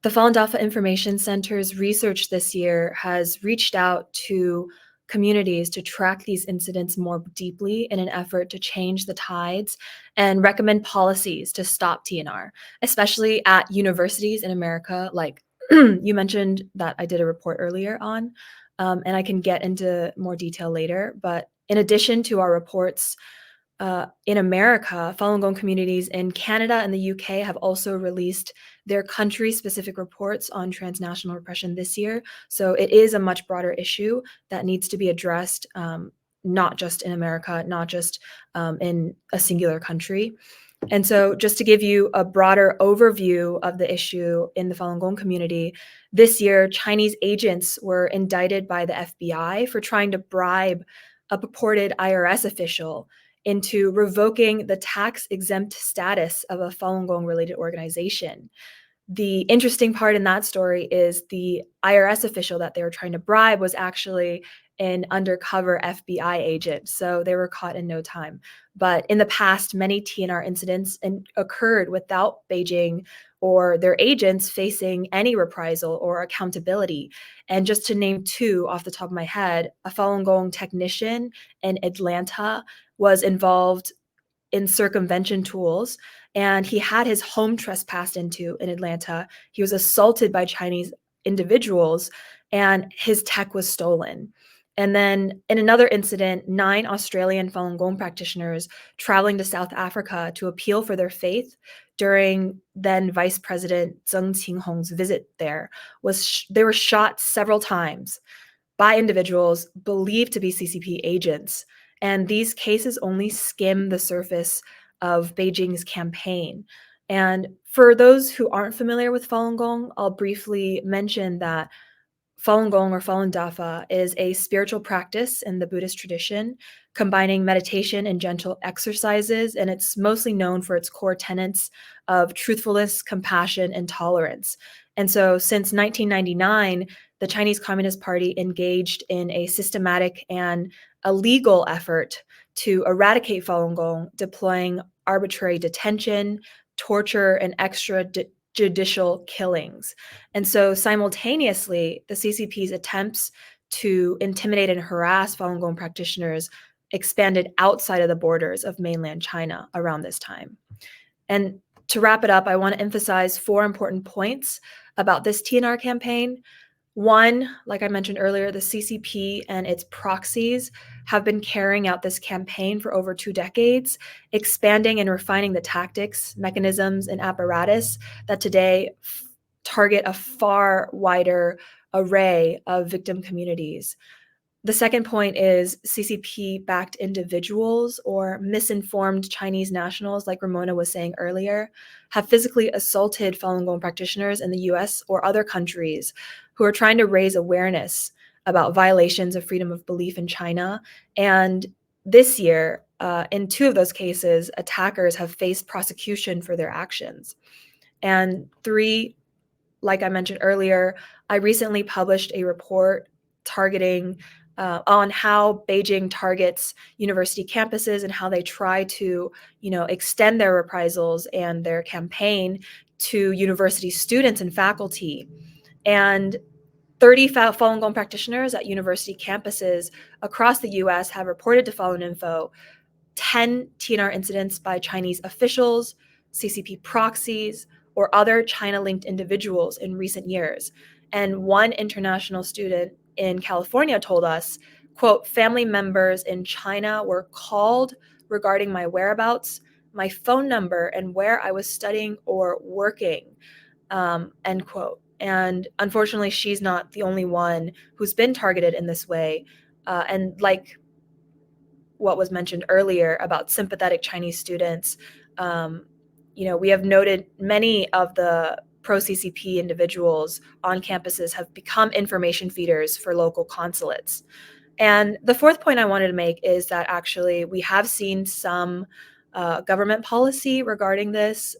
The Falun Dafa Information Center's research this year has reached out to communities to track these incidents more deeply in an effort to change the tides and recommend policies to stop TNR, especially at universities in America. Like you mentioned that I did a report earlier on, and I can get into more detail later. But in addition to our reports, in America, Falun Gong communities in Canada and the UK have also released their country-specific reports on transnational repression this year. So it is a much broader issue that needs to be addressed, not just in America, not just in a singular country. And so just to give you a broader overview of the issue in the Falun Gong community, this year, Chinese agents were indicted by the FBI for trying to bribe a purported IRS official into revoking the tax-exempt status of a Falun Gong-related organization. The interesting part in that story is the IRS official that they were trying to bribe was actually an undercover FBI agent, so they were caught in no time. But in the past, many TNR incidents occurred without Beijing or their agents facing any reprisal or accountability. And just to name two off the top of my head, a Falun Gong technician in Atlanta was involved in circumvention tools, and he had his home trespassed into in Atlanta. He was assaulted by Chinese individuals, and his tech was stolen. And then in another incident, 9 Australian Falun Gong practitioners traveling to South Africa to appeal for their faith during then Vice President Zheng Qinghong's visit there they were shot several times by individuals believed to be CCP agents. And these cases only skim the surface of Beijing's campaign. And for those who aren't familiar with Falun Gong, I'll briefly mention that Falun Gong or Falun Dafa is a spiritual practice in the Buddhist tradition, combining meditation and gentle exercises, and it's mostly known for its core tenets of truthfulness, compassion, and tolerance. And so since 1999, the Chinese Communist Party engaged in a systematic and a legal effort to eradicate Falun Gong, deploying arbitrary detention, torture, and extrajudicial killings. And so simultaneously, the CCP's attempts to intimidate and harass Falun Gong practitioners expanded outside of the borders of mainland China around this time. And to wrap it up, I want to emphasize 4 important points about this TNR campaign. One, like I mentioned earlier, the CCP and its proxies have been carrying out this campaign for over 2 decades, expanding and refining the tactics, mechanisms, and apparatus that today target a far wider array of victim communities. The second point is CCP-backed individuals or misinformed Chinese nationals, like Ramona was saying earlier, have physically assaulted Falun Gong practitioners in the US or other countries who are trying to raise awareness about violations of freedom of belief in China. And this year, in 2 of those cases, attackers have faced prosecution for their actions. And 3, like I mentioned earlier, I recently published a report targeting on how Beijing targets university campuses and how they try to, extend their reprisals and their campaign to university students and faculty. And 30 Falun Gong practitioners at university campuses across the US have reported to Falun Info 10 TNR incidents by Chinese officials, CCP proxies, or other China-linked individuals in recent years. And one international student in California told us, quote, family members in China were called regarding my whereabouts, my phone number, and where I was studying or working, end quote. And unfortunately, she's not the only one who's been targeted in this way. And like what was mentioned earlier about sympathetic Chinese students, we have noted many of the pro-CCP individuals on campuses have become information feeders for local consulates. And the fourth point I wanted to make is that actually we have seen some government policy regarding this.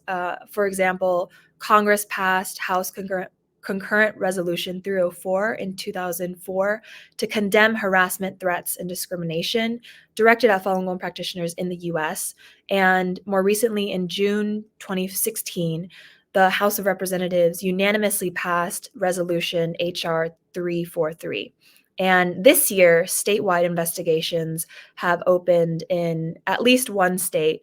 For example, Congress passed House Concurrent Resolution 304 in 2004 to condemn harassment, threats, and discrimination directed at Falun Gong practitioners in the US. And more recently, in June 2016, the House of Representatives unanimously passed Resolution HR 343. And this year, statewide investigations have opened in at least one state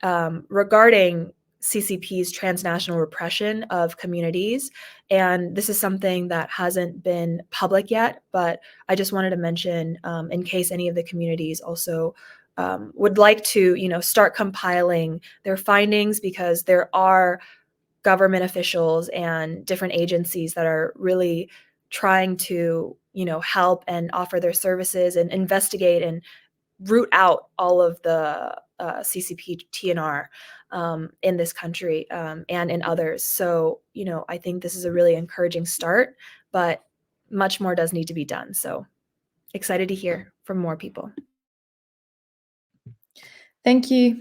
regarding CCP's transnational repression of communities. And this is something that hasn't been public yet, but I just wanted to mention in case any of the communities also would like to, start compiling their findings, because there are government officials and different agencies that are really trying to, help and offer their services and investigate and root out all of the CCP TNR in this country and in others. So, I think this is a really encouraging start, but much more does need to be done. So excited to hear from more people. Thank you,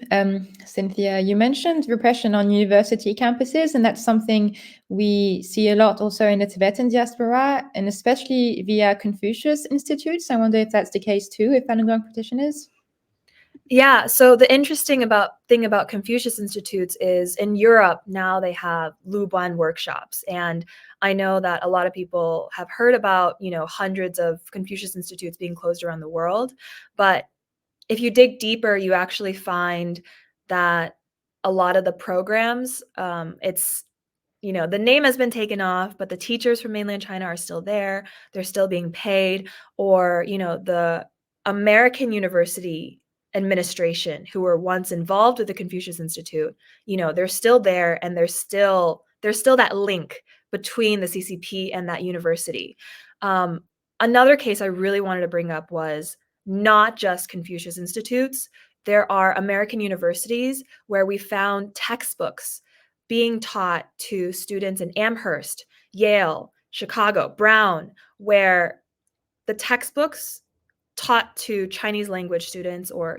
Cynthia. You mentioned repression on university campuses, and that's something we see a lot also in the Tibetan diaspora, and especially via Confucius Institutes. I wonder if that's the case too, with Falun Gong practitioners. Yeah, so the interesting thing about Confucius Institutes is in Europe now they have Luban workshops, and I know that a lot of people have heard about hundreds of Confucius Institutes being closed around the world, but if you dig deeper, you actually find that a lot of the programs, it's the name has been taken off, but the teachers from mainland China are still there. They're still being paid, or the American university administration who were once involved with the Confucius Institute, they're still there, and there's still that link between the CCP and that university. Another case I really wanted to bring up was not just Confucius Institutes. There are American universities where we found textbooks being taught to students in Amherst, Yale, Chicago, Brown, where the textbooks taught to Chinese language students or,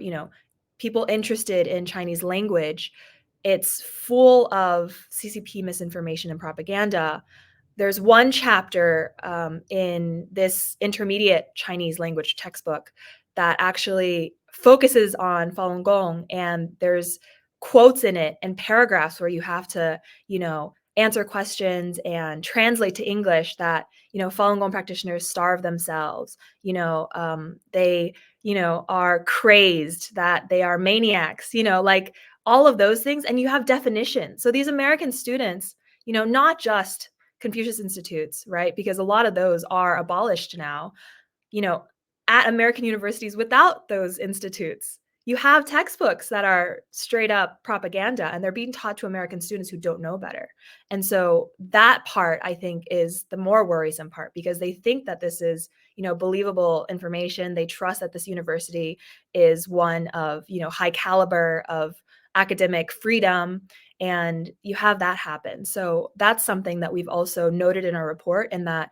people interested in Chinese language, it's full of CCP misinformation and propaganda. There's one chapter in this intermediate Chinese language textbook that actually focuses on Falun Gong, and there's quotes in it and paragraphs where you have to, answer questions and translate to English that, Falun Gong practitioners starve themselves, they, are crazed, that they are maniacs, like all of those things. And you have definitions. So these American students, not just Confucius Institutes, right? Because a lot of those are abolished now, at American universities without those institutes. You have textbooks that are straight up propaganda, and they're being taught to American students who don't know better. And so that part, I think, is the more worrisome part, because they think that this is, believable information. They trust that this university is one of, high caliber of academic freedom, and you have that happen. So that's something that we've also noted in our report, and that,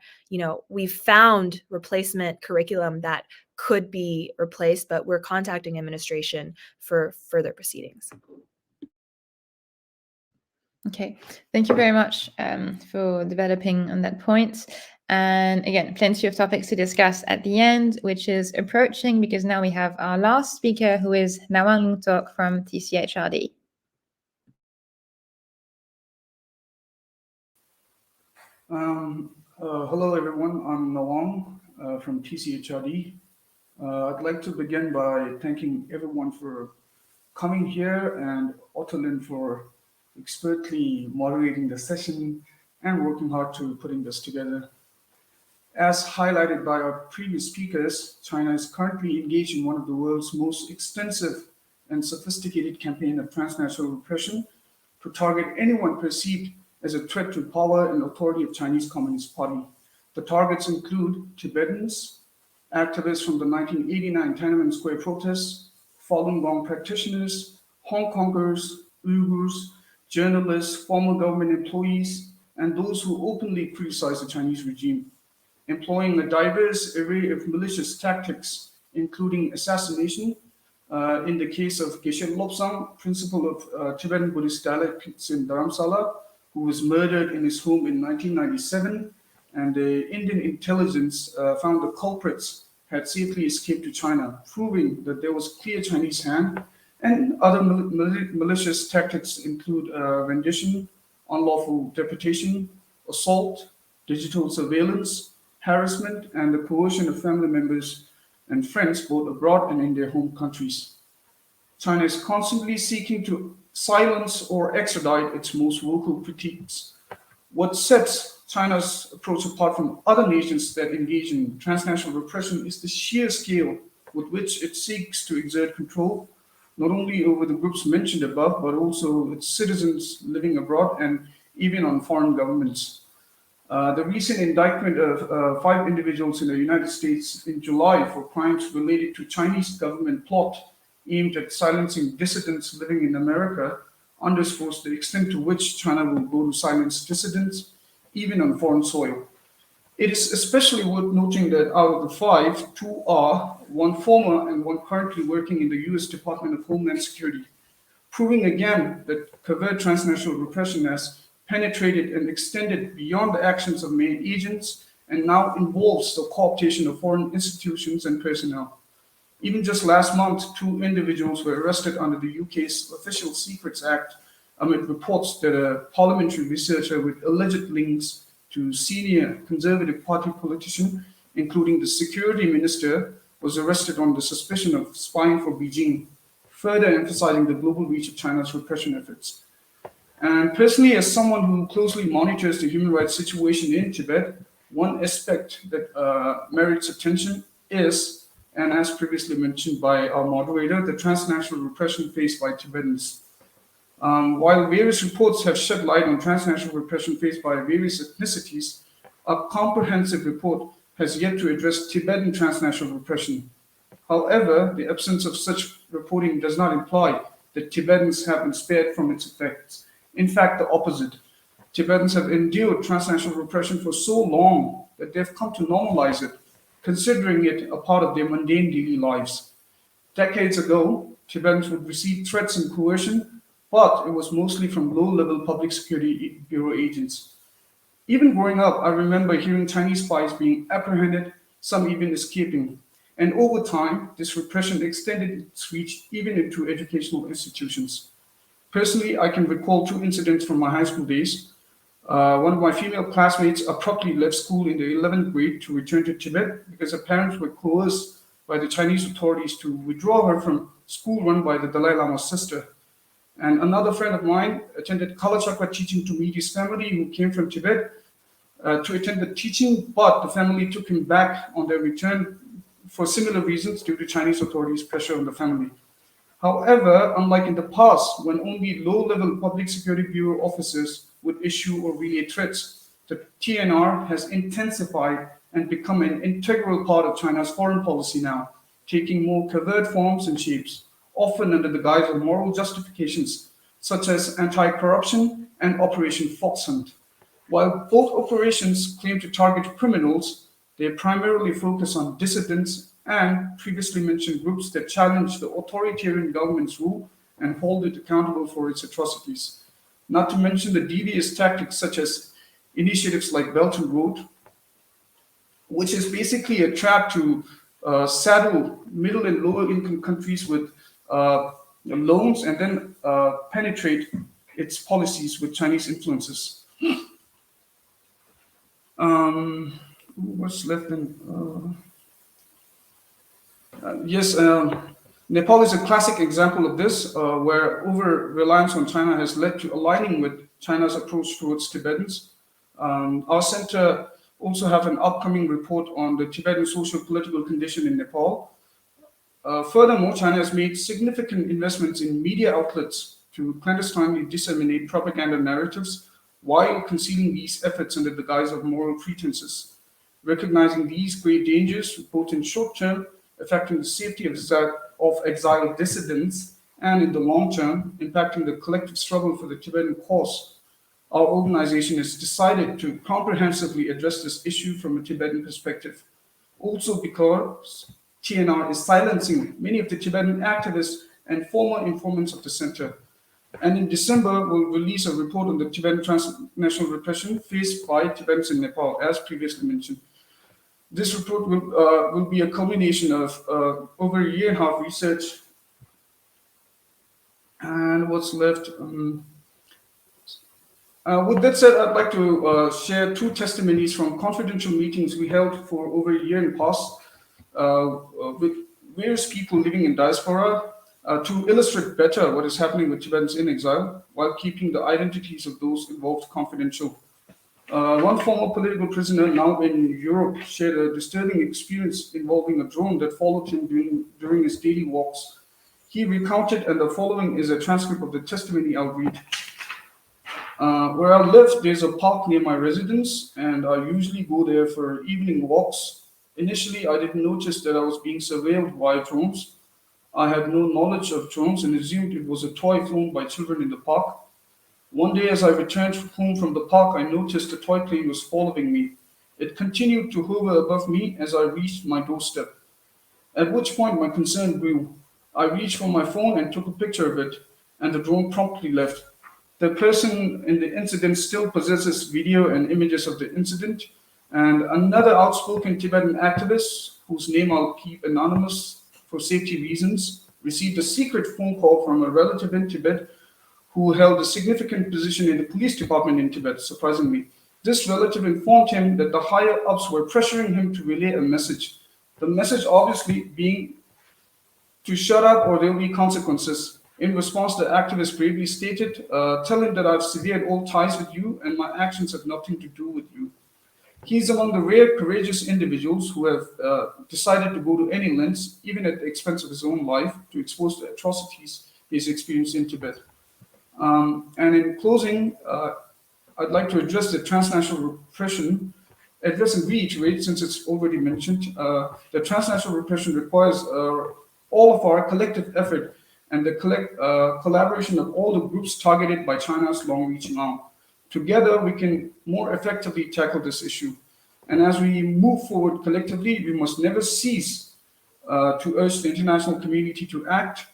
we've found replacement curriculum that could be replaced, but we're contacting administration for further proceedings. Okay, thank you very much for developing on that point. And again, plenty of topics to discuss at the end, which is approaching, because now we have our last speaker, who is Nawang Lungtok from TCHRD. Hello, everyone. I'm Nawang from TCHRD. I'd like to begin by thanking everyone for coming here, and Otolin for expertly moderating the session and working hard to putting this together. As highlighted by our previous speakers, China is currently engaged in one of the world's most extensive and sophisticated campaign of transnational repression to target anyone perceived as a threat to power and authority of Chinese Communist Party. The targets include Tibetans, activists from the 1989 Tiananmen Square protests, Falun Gong practitioners, Hong Kongers, Uyghurs, journalists, former government employees, and those who openly criticize the Chinese regime, employing a diverse array of malicious tactics, including assassination. In the case of Geshe Lobsang, principal of Tibetan Buddhist dialects in Dharamsala, who was murdered in his home in 1997, and the Indian intelligence found the culprits had safely escaped to China, proving that there was clear Chinese hand. And other malicious tactics include rendition, unlawful deportation, assault, digital surveillance, harassment, and the coercion of family members and friends both abroad and in their home countries. China is constantly seeking to silence or extradite its most vocal critiques. What sets China's approach apart from other nations that engage in transnational repression is the sheer scale with which it seeks to exert control, not only over the groups mentioned above, but also its citizens living abroad and even on foreign governments. The recent indictment of 5 individuals in the United States in July for crimes related to Chinese government plot aimed at silencing dissidents living in America underscores the extent to which China will go to silence dissidents, even on foreign soil. It is especially worth noting that out of the 5, 2 are, 1 former and 1 currently working in the US Department of Homeland Security, proving again that covert transnational repression has penetrated and extended beyond the actions of main agents and now involves the co-optation of foreign institutions and personnel. Even just last month, 2 individuals were arrested under the UK's Official Secrets Act amid reports that a parliamentary researcher with alleged links to senior Conservative Party politician, including the security minister, was arrested on the suspicion of spying for Beijing, further emphasizing the global reach of China's repression efforts. And personally, as someone who closely monitors the human rights situation in Tibet, one aspect that merits attention is, and as previously mentioned by our moderator, the transnational repression faced by Tibetans. While various reports have shed light on transnational repression faced by various ethnicities, a comprehensive report has yet to address Tibetan transnational repression. However, the absence of such reporting does not imply that Tibetans have been spared from its effects. In fact, the opposite. Tibetans have endured transnational repression for so long that they've come to normalize it, considering it a part of their mundane daily lives. Decades ago, Tibetans would receive threats and coercion, but it was mostly from low-level public security bureau agents. Even growing up, I remember hearing Chinese spies being apprehended, some even escaping. And over time, this repression extended its reach even into educational institutions. Personally, I can recall 2 incidents from my high school days. One of my female classmates abruptly left school in the 11th grade to return to Tibet because her parents were coerced by the Chinese authorities to withdraw her from school run by the Dalai Lama's sister. And another friend of mine attended Kalachakra teaching to meet his family who came from Tibet to attend the teaching, but the family took him back on their return for similar reasons due to Chinese authorities' pressure on the family. However, unlike in the past, when only low-level public security bureau officers would issue or relay threats, the TNR has intensified and become an integral part of China's foreign policy now, taking more covert forms and shapes, often under the guise of moral justifications, such as anti-corruption and Operation Fox Hunt. While both operations claim to target criminals, they primarily focus on dissidents and previously mentioned groups that challenge the authoritarian government's rule and hold it accountable for its atrocities. Not to mention the devious tactics such as initiatives like Belt and Road, which is basically a trap to saddle middle and lower income countries with loans and then penetrate its policies with Chinese influences. What's left in... Nepal is a classic example of this, where over-reliance on China has led to aligning with China's approach towards Tibetans. Our center also have an upcoming report on the Tibetan socio-political condition in Nepal. Furthermore, China has made significant investments in media outlets to clandestinely disseminate propaganda narratives while concealing these efforts under the guise of moral pretenses. Recognizing these great dangers, both in short term, affecting the safety of exiled dissidents, and in the long term, impacting the collective struggle for the Tibetan cause, our organization has decided to comprehensively address this issue from a Tibetan perspective. Also because TNR is silencing many of the Tibetan activists and former informants of the center. And in December, we'll release a report on the Tibetan transnational repression faced by Tibetans in Nepal, as previously mentioned. This report will be a culmination of over a year and a half research. And what's left? With that said, I'd like to share two testimonies from confidential meetings we held for over a year in the past with various people living in diaspora to illustrate better what is happening with Tibetans in exile while keeping the identities of those involved confidential. One former political prisoner now in Europe shared a disturbing experience involving a drone that followed him during his daily walks. He recounted, and the following is a transcript of the testimony I'll read. Where I live, there's a park near my residence, and I usually go there for evening walks. Initially, I didn't notice that I was being surveilled by drones. I had no knowledge of drones and assumed it was a toy flown by children in the park. One day, as I returned home from the park, I noticed a toy plane was following me. It continued to hover above me as I reached my doorstep, at which point my concern grew. I reached for my phone and took a picture of it, and the drone promptly left. The person in the incident still possesses video and images of the incident, and another outspoken Tibetan activist, whose name I'll keep anonymous for safety reasons, received a secret phone call from a relative in Tibet who held a significant position in the police department in Tibet, surprisingly. This relative informed him that the higher-ups were pressuring him to relay a message. The message obviously being to shut up or there will be consequences. In response, the activist bravely stated, tell him that I've severed all ties with you and my actions have nothing to do with you. He's among the rare courageous individuals who have decided to go to any lengths, even at the expense of his own life, to expose the atrocities he's experienced in Tibet. And in closing, I'd like to address the transnational repression, address and reiterate, since it's already mentioned, the transnational repression requires all of our collective effort and the collaboration of all the groups targeted by China's long-reaching arm. Together, we can more effectively tackle this issue. And as we move forward collectively, we must never cease to urge the international community to act.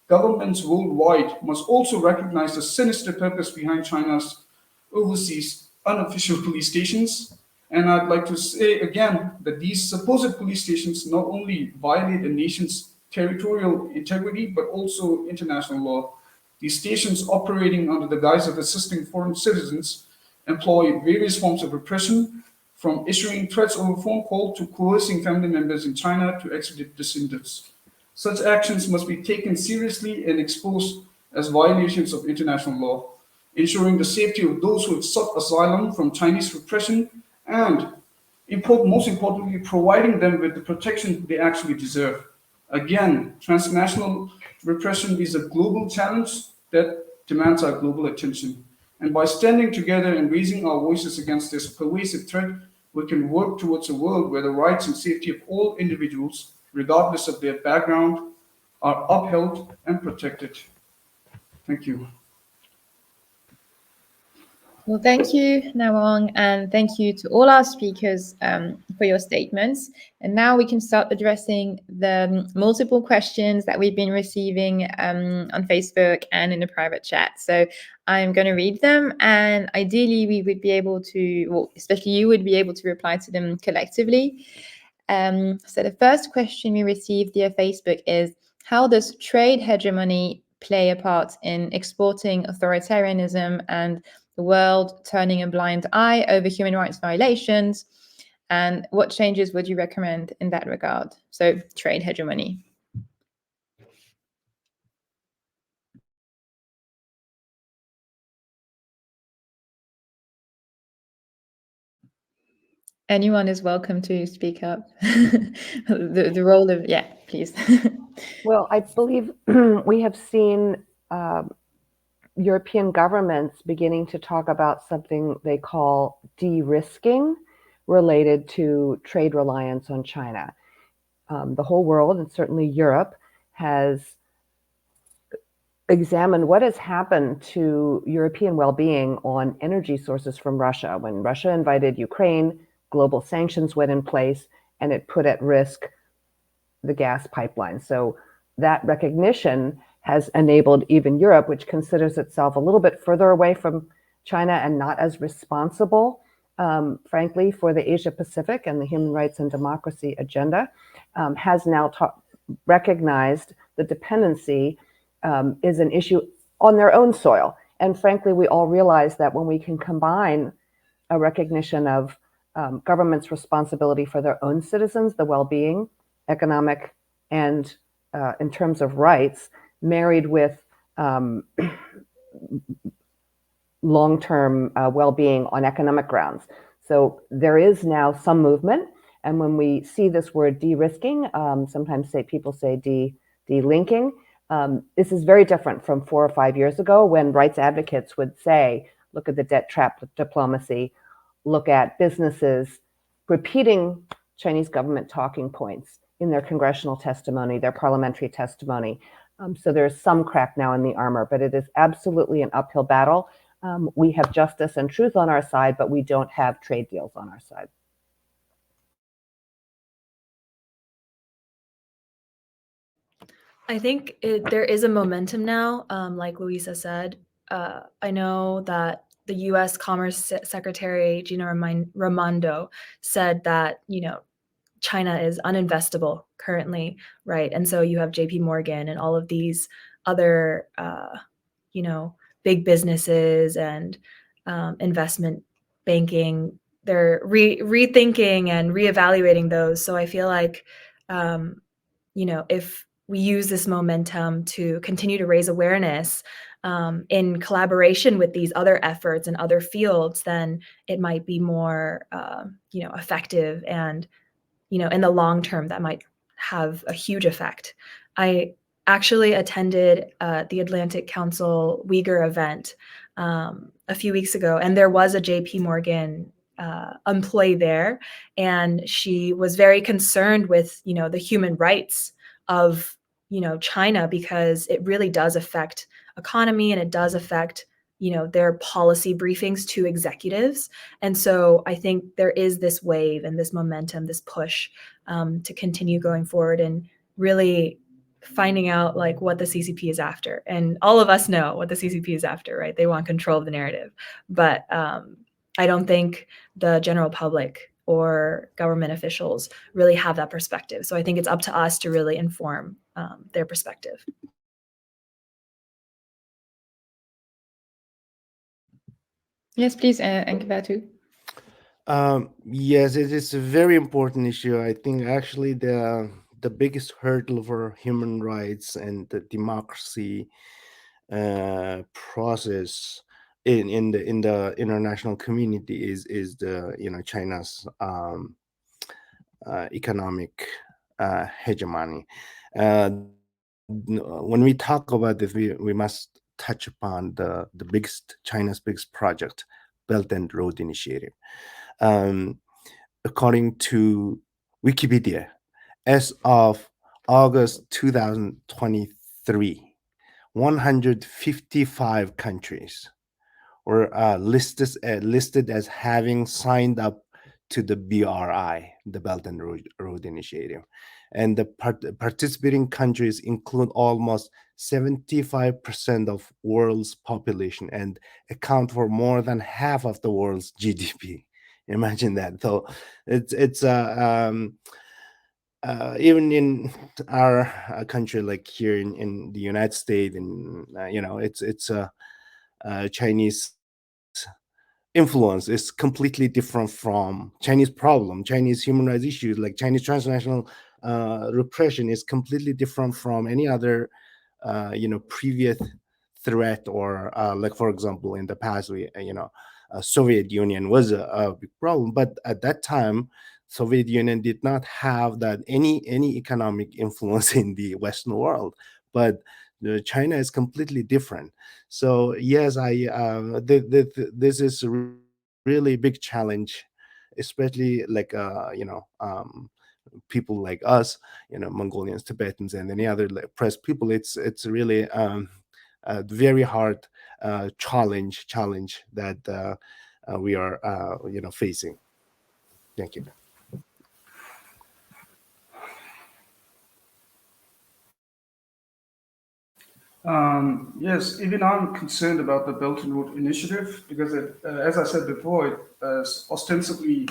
Governments worldwide must also recognize the sinister purpose behind China's overseas unofficial police stations. And I'd like to say again that these supposed police stations not only violate a nation's territorial integrity, but also international law. These stations operating under the guise of assisting foreign citizens employ various forms of repression, from issuing threats over phone call to coercing family members in China to extradite descendants. Such actions must be taken seriously and exposed as violations of international law, ensuring the safety of those who have sought asylum from Chinese repression and, most importantly, providing them with the protection they actually deserve. Again, transnational repression is a global challenge that demands our global attention. And by standing together and raising our voices against this pervasive threat, we can work towards a world where the rights and safety of all individuals, regardless of their background, are upheld and protected. Thank you. Well, thank you, Nawang, and thank you to all our speakers for your statements. And now we can start addressing the multiple questions that we've been receiving on Facebook and in the private chat. So I'm going to read them, and ideally we would be able to, well, especially you would be able to reply to them collectively. So the first question we received via Facebook is, how does trade hegemony play a part in exporting authoritarianism and the world turning a blind eye over human rights violations? And what changes would you recommend in that regard? So trade hegemony. Anyone is welcome to speak up. the role of, yeah, please. Well, I believe we have seen European governments beginning to talk about something they call de-risking related to trade reliance on China. The whole world, and certainly Europe, has examine what has happened to European well-being on energy sources from Russia. When Russia invaded Ukraine, global sanctions went in place, and it put at risk the gas pipeline. So that recognition has enabled even Europe, which considers itself a little bit further away from China and not as responsible, frankly, for the Asia Pacific and the human rights and democracy agenda, has now recognized the dependency is an issue on their own soil. And frankly, we all realize that when we can combine a recognition of government's responsibility for their own citizens, the well-being, economic, and in terms of rights, married with long-term well-being on economic grounds. So there is now some movement. And when we see this word de-risking, sometimes people say de-linking, this is very different from 4 or 5 years ago when rights advocates would say, look at the debt trap diplomacy, look at businesses repeating Chinese government talking points in their congressional testimony, their parliamentary testimony. So there's some crack now in the armor, but it is absolutely an uphill battle. We have justice and truth on our side, but we don't have trade deals on our side. I think there is a momentum now, like Louisa said. I know that the U.S. Commerce Secretary Gina Raimondo said that, China is uninvestable currently, right? And so you have J.P. Morgan and all of these other, big businesses and investment banking. They're rethinking and reevaluating those. So I feel like, if we use this momentum to continue to raise awareness in collaboration with these other efforts and other fields, then it might be more, effective, and, in the long term, that might have a huge effect. I actually attended the Atlantic Council Uyghur event a few weeks ago, and there was a JP Morgan employee there, and she was very concerned with, the human rights of, China, because it really does affect economy, and it does affect, their policy briefings to executives. And so I think there is this wave and this momentum, this push to continue going forward and really finding out like what the CCP is after. And all of us know what the CCP is after, right? They want control of the narrative. But I don't think the general public or government officials really have that perspective. So I think it's up to us to really inform their perspective. Yes, please, Nkabatu. Yes, it is a very important issue. I think actually the biggest hurdle for human rights and the democracy process in the international community is the China's economic hegemony. When we talk about this, we must touch upon the China's biggest project, Belt and Road Initiative. According to Wikipedia, as of August 2023, 155 countries were listed as having signed up to the BRI, the Belt and Road Initiative. And the participating countries include almost 75% of world's population and account for more than half of the world's GDP. Imagine that. So it's even in our country, like here in the United States, and it's Chinese influence is completely different from Chinese problem. Chinese human rights issues, like Chinese transnational repression, is completely different from any other previous threat, or like, for example, in the past, Soviet Union was a big problem, but at that time Soviet Union did not have that any economic influence in the Western world. But China is completely different. So yes, this is a really big challenge, especially like people like us, Mongolians, Tibetans, and any other oppressed people. It's really very hard challenge that we are facing. Thank you. Yes, even I'm concerned about the Belt and Road Initiative because, as I said before, it ostensibly,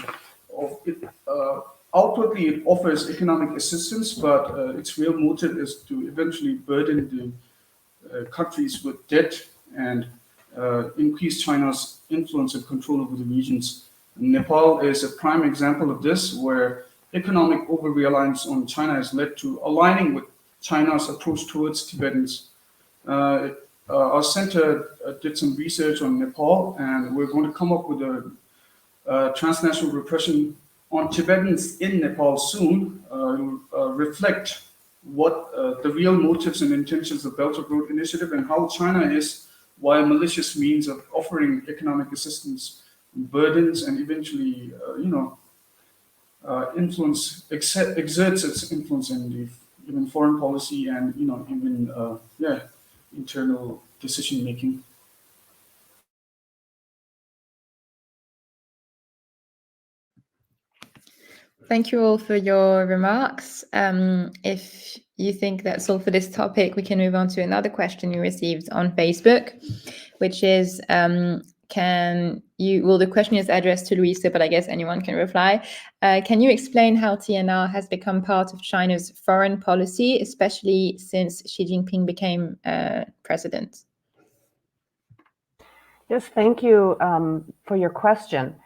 outwardly, it offers economic assistance, but its real motive is to eventually burden the countries with debt and increase China's influence and control over the regions. Nepal is a prime example of this, where economic over-reliance on China has led to aligning with China's approach towards Tibetans. Our center did some research on Nepal, and we're going to come up with a transnational repression on Tibetans in Nepal soon, reflect what the real motives and intentions of Belt and Road Initiative and how China is, via malicious means of offering economic assistance, burdens, and eventually, exerts its influence in even foreign policy and even internal decision making. Thank you all for your remarks. If you think that's all for this topic, we can move on to another question you received on Facebook, which is, the question is addressed to Louisa, but I guess anyone can reply. Can you explain how TNR has become part of China's foreign policy, especially since Xi Jinping became president? Yes, thank you for your question.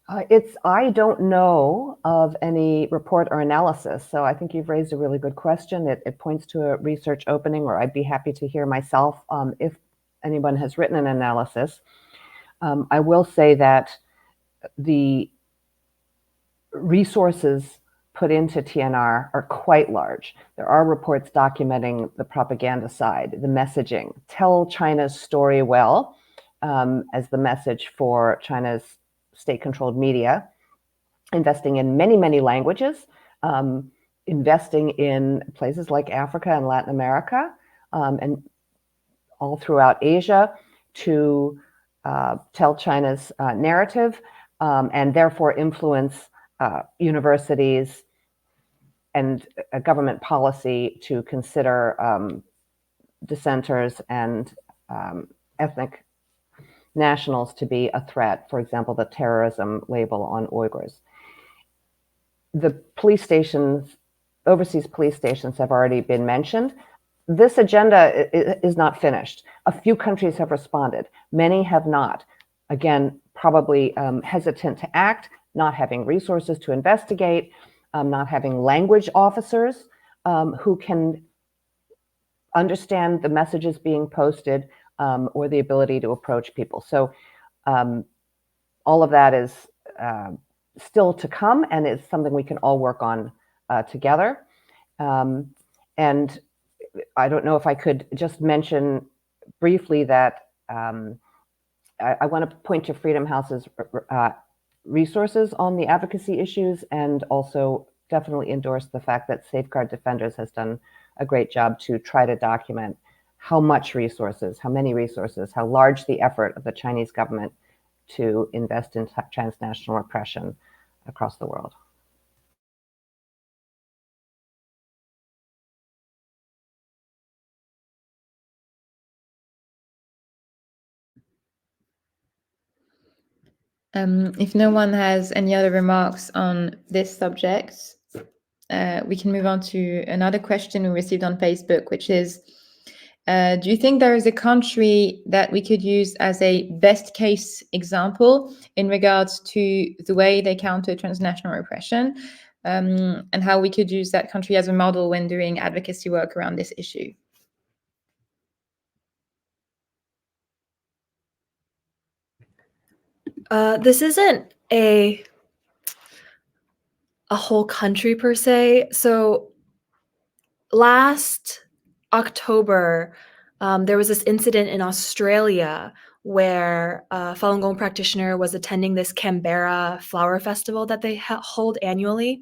I don't know of any report or analysis, so I think you've raised a really good question. It points to a research opening, or I'd be happy to hear myself if anyone has written an analysis. I will say that the resources put into TNR are quite large. There are reports documenting the propaganda side, the messaging. Tell China's story well as the message for China's state-controlled media, investing in many, many languages, investing in places like Africa and Latin America, and all throughout Asia to tell China's narrative and therefore influence universities and government policy to consider dissenters and ethnic nationals to be a threat, for example, the terrorism label on Uyghurs. The police stations, overseas police stations have already been mentioned. This agenda is not finished. A few countries have responded. Many have not. Again, probably hesitant to act, not having resources to investigate, not having language officers who can understand the messages being posted or the ability to approach people. So all of that is still to come, and it's something we can all work on together. And I don't know if I could just mention briefly that I want to point to Freedom House's resources on the advocacy issues, and also definitely endorse the fact that Safeguard Defenders has done a great job to try to document how much resources, how many resources, how large the effort of the Chinese government to invest in transnational repression across the world. If no one has any other remarks on this subject, we can move on to another question we received on Facebook, which is, do you think there is a country that we could use as a best case example in regards to the way they counter transnational repression, and how we could use that country as a model when doing advocacy work around this issue? This isn't a whole country per se. So last October, there was this incident in Australia where a Falun Gong practitioner was attending this Canberra flower festival that they hold annually.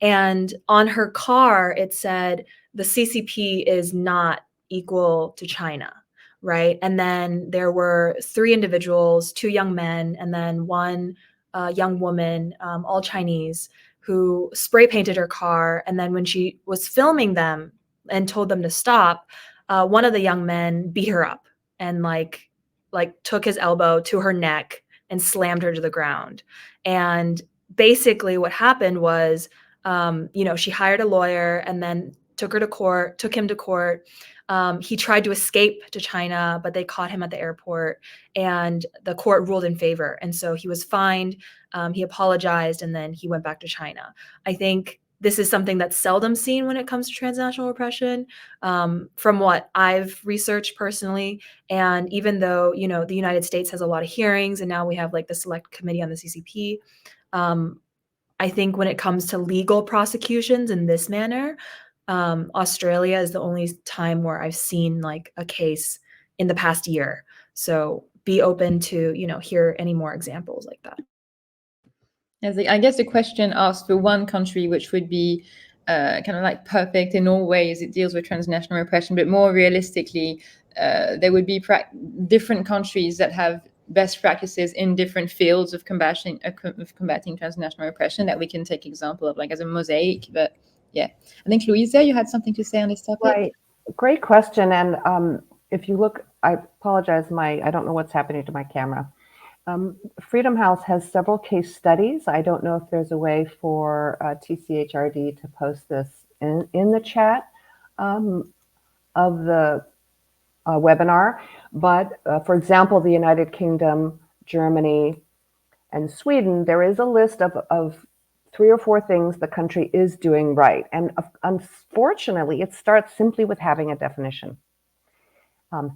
And on her car, it said, the CCP is not equal to China, right? And then there were 3 individuals, 2 young men, and then 1 young woman, all Chinese, who spray painted her car. And then when she was filming them and told them to stop, one of the young men beat her up and like took his elbow to her neck and slammed her to the ground. And basically what happened was, she hired a lawyer and then took him to court. He tried to escape to China, but they caught him at the airport and the court ruled in favor. And so he was fined, he apologized, and then he went back to China. I think this is something that's seldom seen when it comes to transnational repression, from what I've researched personally. And even though, the United States has a lot of hearings and now we have like the select committee on the CCP, I think when it comes to legal prosecutions in this manner, Australia is the only time where I've seen like a case in the past year. So be open to, hear any more examples like that. I guess the question asked for one country which would be kind of like perfect in all ways. It deals with transnational repression, but more realistically, there would be different countries that have best practices in different fields of combating transnational repression that we can take example of, like as a mosaic. But yeah, I think Louisa, you had something to say on this topic. Right, great question. And if you look, I apologize, I don't know what's happening to my camera. Freedom House has several case studies. I don't know if there's a way for TCHRD to post this in the chat of the webinar. But for example, the United Kingdom, Germany, and Sweden, there is a list of 3 or 4 things the country is doing right. And unfortunately, it starts simply with having a definition,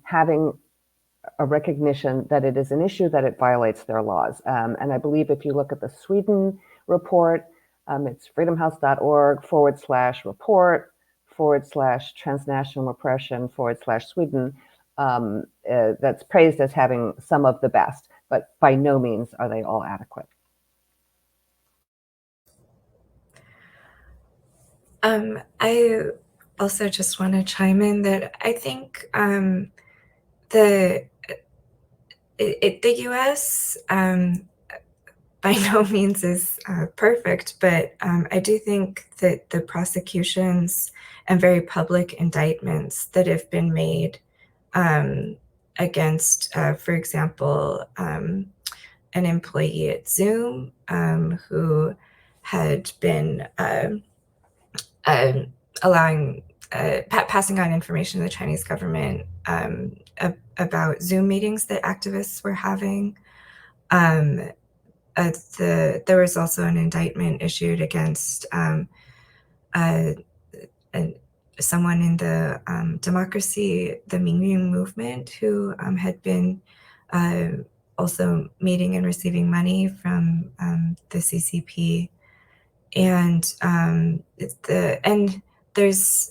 having a recognition that it is an issue, that it violates their laws. And I believe if you look at the Sweden report, it's freedomhouse.org/report/transnational repression/Sweden, that's praised as having some of the best, but by no means are they all adequate. I also just want to chime in that I think the U.S. By no means is perfect, but I do think that the prosecutions and very public indictments that have been made against, for example, an employee at Zoom who had been passing on information to the Chinese government about Zoom meetings that activists were having. There was also an indictment issued against someone in the democracy, the Mingyu movement, who had been also meeting and receiving money from the CCP, and there's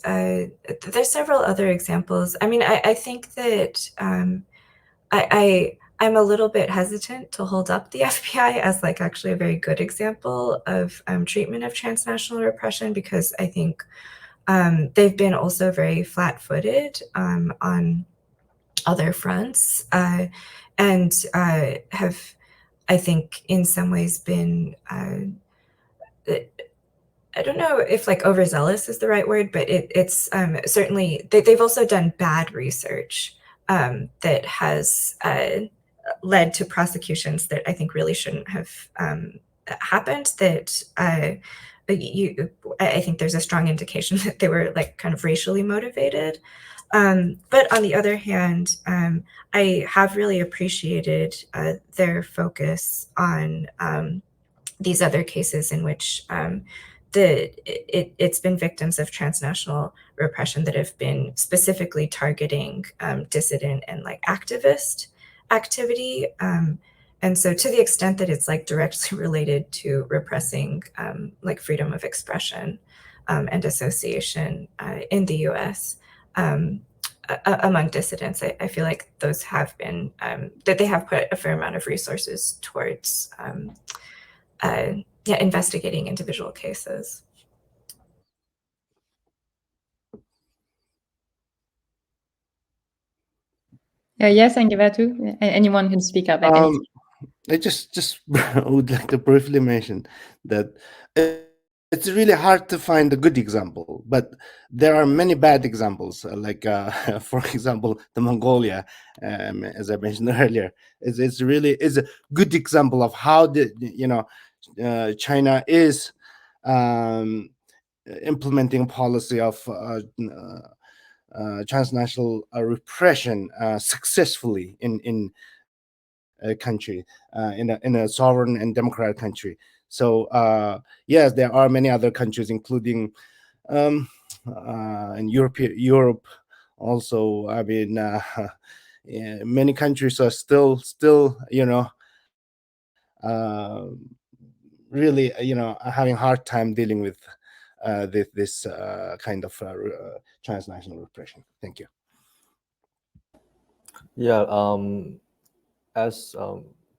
several other examples. I mean, I think that I'm a little bit hesitant to hold up the FBI as like actually a very good example of treatment of transnational repression, because I think they've been also very flat-footed on other fronts, and have, I think, in some ways been, I don't know if like overzealous is the right word, but it's certainly, they've also done bad research that has led to prosecutions that I think really shouldn't have happened, that I think there's a strong indication that they were like kind of racially motivated. But on the other hand, I have really appreciated their focus on these other cases in which it's been victims of transnational repression that have been specifically targeting dissident and like activist activity. And so to the extent that it's like directly related to repressing like freedom of expression and association in the US among dissidents, I feel like those have been, that they have put a fair amount of resources towards investigating individual cases. Yes, Angivatu. Anyone can speak up. I just would like to briefly mention that it's really hard to find a good example, but there are many bad examples. For example, the Mongolia, as I mentioned earlier, it's really is a good example of how China is implementing policy of transnational repression successfully in a country, in a sovereign and democratic country. So yes, there are many other countries, including in Europe also. I mean, yeah, many countries are still really having hard time dealing with this kind of transnational repression. Thank you. Yeah, as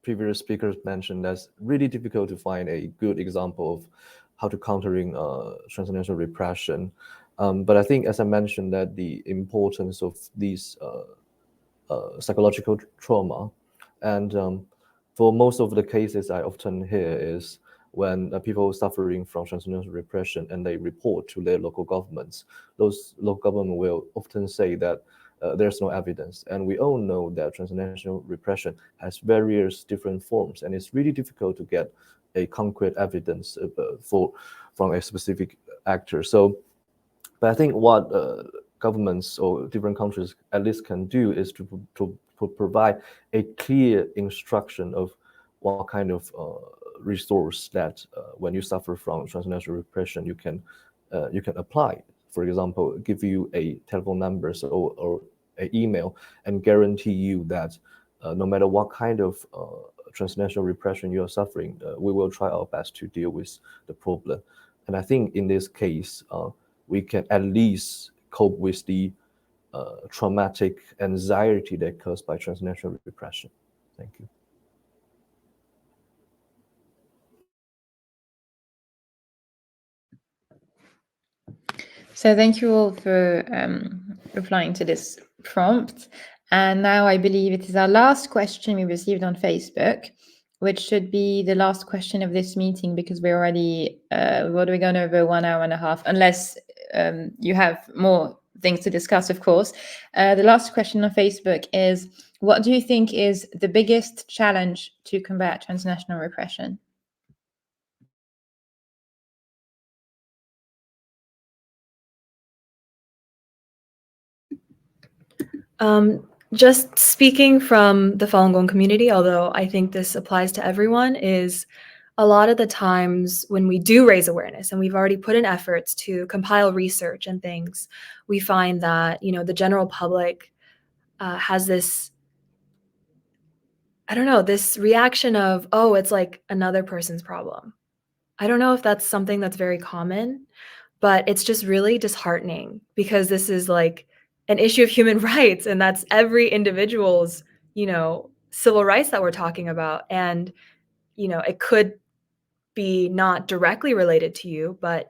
previous speakers mentioned, that's really difficult to find a good example of how to countering transnational repression. But I think, as I mentioned, that the importance of these psychological trauma, and for most of the cases I often hear is when people suffering from transnational repression and they report to their local governments, those local government will often say that there's no evidence. And we all know that transnational repression has various different forms, and it's really difficult to get a concrete evidence from a specific actor. So, but I think what governments or different countries at least can do is to provide a clear instruction of what kind of resource that when you suffer from transnational repression you can apply. For example, give you a telephone number or an email and guarantee you that no matter what kind of transnational repression you are suffering, we will try our best to deal with the problem. And I think in this case, we can at least cope with the traumatic anxiety that caused by transnational repression. Thank you. So thank you all for replying to this prompt. And now I believe it is our last question we received on Facebook, which should be the last question of this meeting because we're already gone over 1 hour and a half, unless you have more things to discuss, of course. The last question on Facebook is, what do you think is the biggest challenge to combat transnational repression? Just speaking from the Falun Gong community, although I think this applies to everyone, is a lot of the times when we do raise awareness and we've already put in efforts to compile research and things, we find that, the general public has this, I don't know, this reaction of, oh, it's like another person's problem. I don't know if that's something that's very common, but it's just really disheartening because this is like an issue of human rights, and that's every individual's, civil rights that we're talking about. And, it could be not directly related to you, but,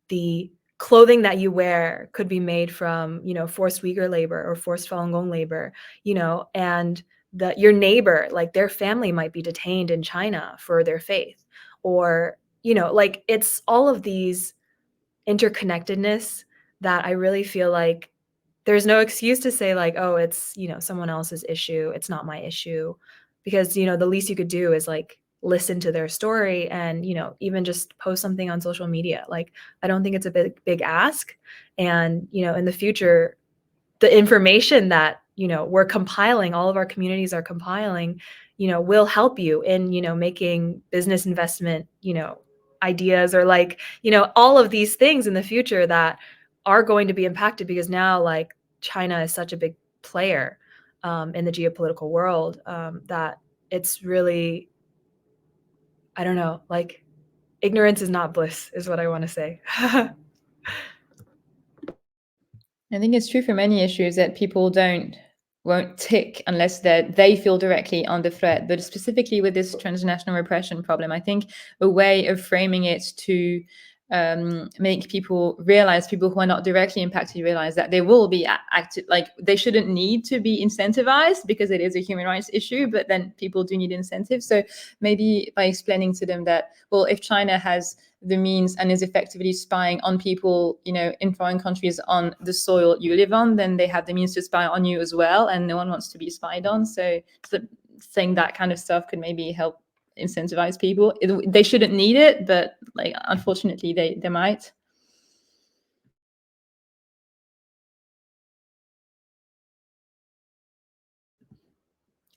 the clothing that you wear could be made from, forced Uyghur labor or forced Falun Gong labor, and your neighbor, like their family might be detained in China for their faith, or, like it's all of these interconnectedness that I really feel like there's no excuse to say like, oh, it's, someone else's issue, it's not my issue, because, the least you could do is like listen to their story and, even just post something on social media. Like, I don't think it's a big ask. And, in the future, the information that, we're compiling, all of our communities are compiling, will help you in, making business investment, ideas, or like, all of these things in the future that are going to be impacted because now like China is such a big player in the geopolitical world that it's really, I don't know, like ignorance is not bliss is what I want to say. I think it's true for many issues that people won't tick unless they feel directly under threat. But specifically with this transnational repression problem, I think a way of framing it to make people realize, people who are not directly impacted realize that they will be active, like they shouldn't need to be incentivized because it is a human rights issue, but then people do need incentives. So maybe by explaining to them that, well, if China has the means and is effectively spying on people, you know, in foreign countries on the soil you live on, then they have the means to spy on you as well, and no one wants to be spied on. So saying that kind of stuff could maybe help incentivize people. They shouldn't need it, but like unfortunately they might.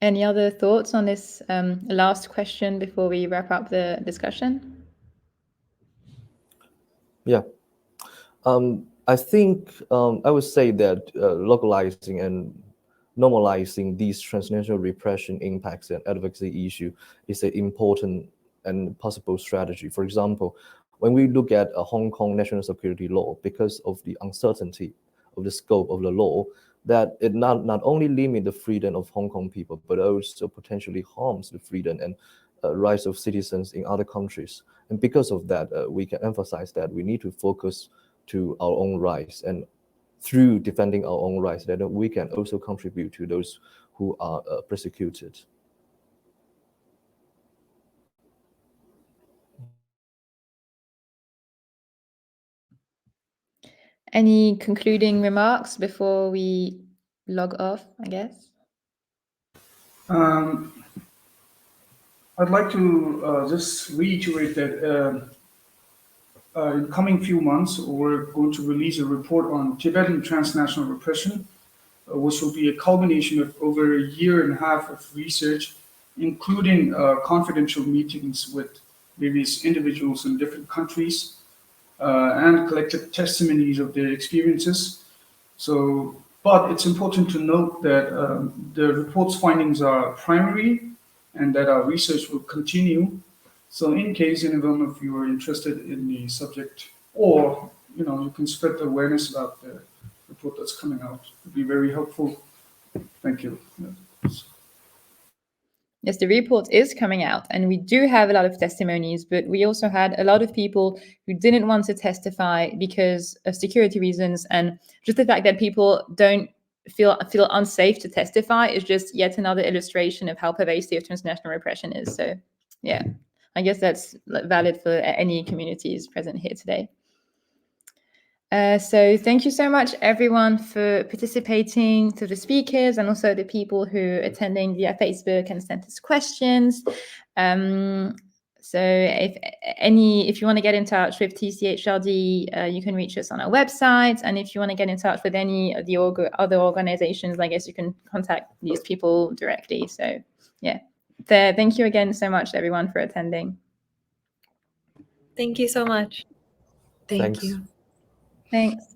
Any other thoughts on this last question before we wrap up the discussion? Yeah. I think I would say that localizing and normalizing these transnational repression impacts and advocacy issue is an important and possible strategy. For example, when we look at a Hong Kong national security law, because of the uncertainty of the scope of the law, that it not only limits the freedom of Hong Kong people, but also potentially harms the freedom and rights of citizens in other countries. And because of that, we can emphasize that we need to focus to our own rights, and through defending our own rights, that we can also contribute to those who are persecuted. Any concluding remarks before we log off, I guess? I'd like to just reiterate that in coming few months, we're going to release a report on Tibetan transnational repression, which will be a culmination of over a year and a half of research, including confidential meetings with various individuals in different countries and collected testimonies of their experiences. So, but it's important to note that the report's findings are primary and that our research will continue. So in case any one of you are interested in the subject, or you can spread the awareness about the report that's coming out, it would be very helpful. Thank you. Yes, the report is coming out, and we do have a lot of testimonies, but we also had a lot of people who didn't want to testify because of security reasons, and just the fact that people don't feel unsafe to testify is just yet another illustration of how pervasive transnational repression is. So, yeah, I guess that's valid for any communities present here today. So thank you so much, everyone, for participating, to the speakers and also the people who are attending via Facebook and sent us questions. So if you want to get in touch with TCHRD, you can reach us on our website. And if you want to get in touch with any of the other organizations, I guess you can contact these people directly. So yeah, thank you again so much, everyone, for attending. Thank you so much. Thank Thanks. you. Thanks.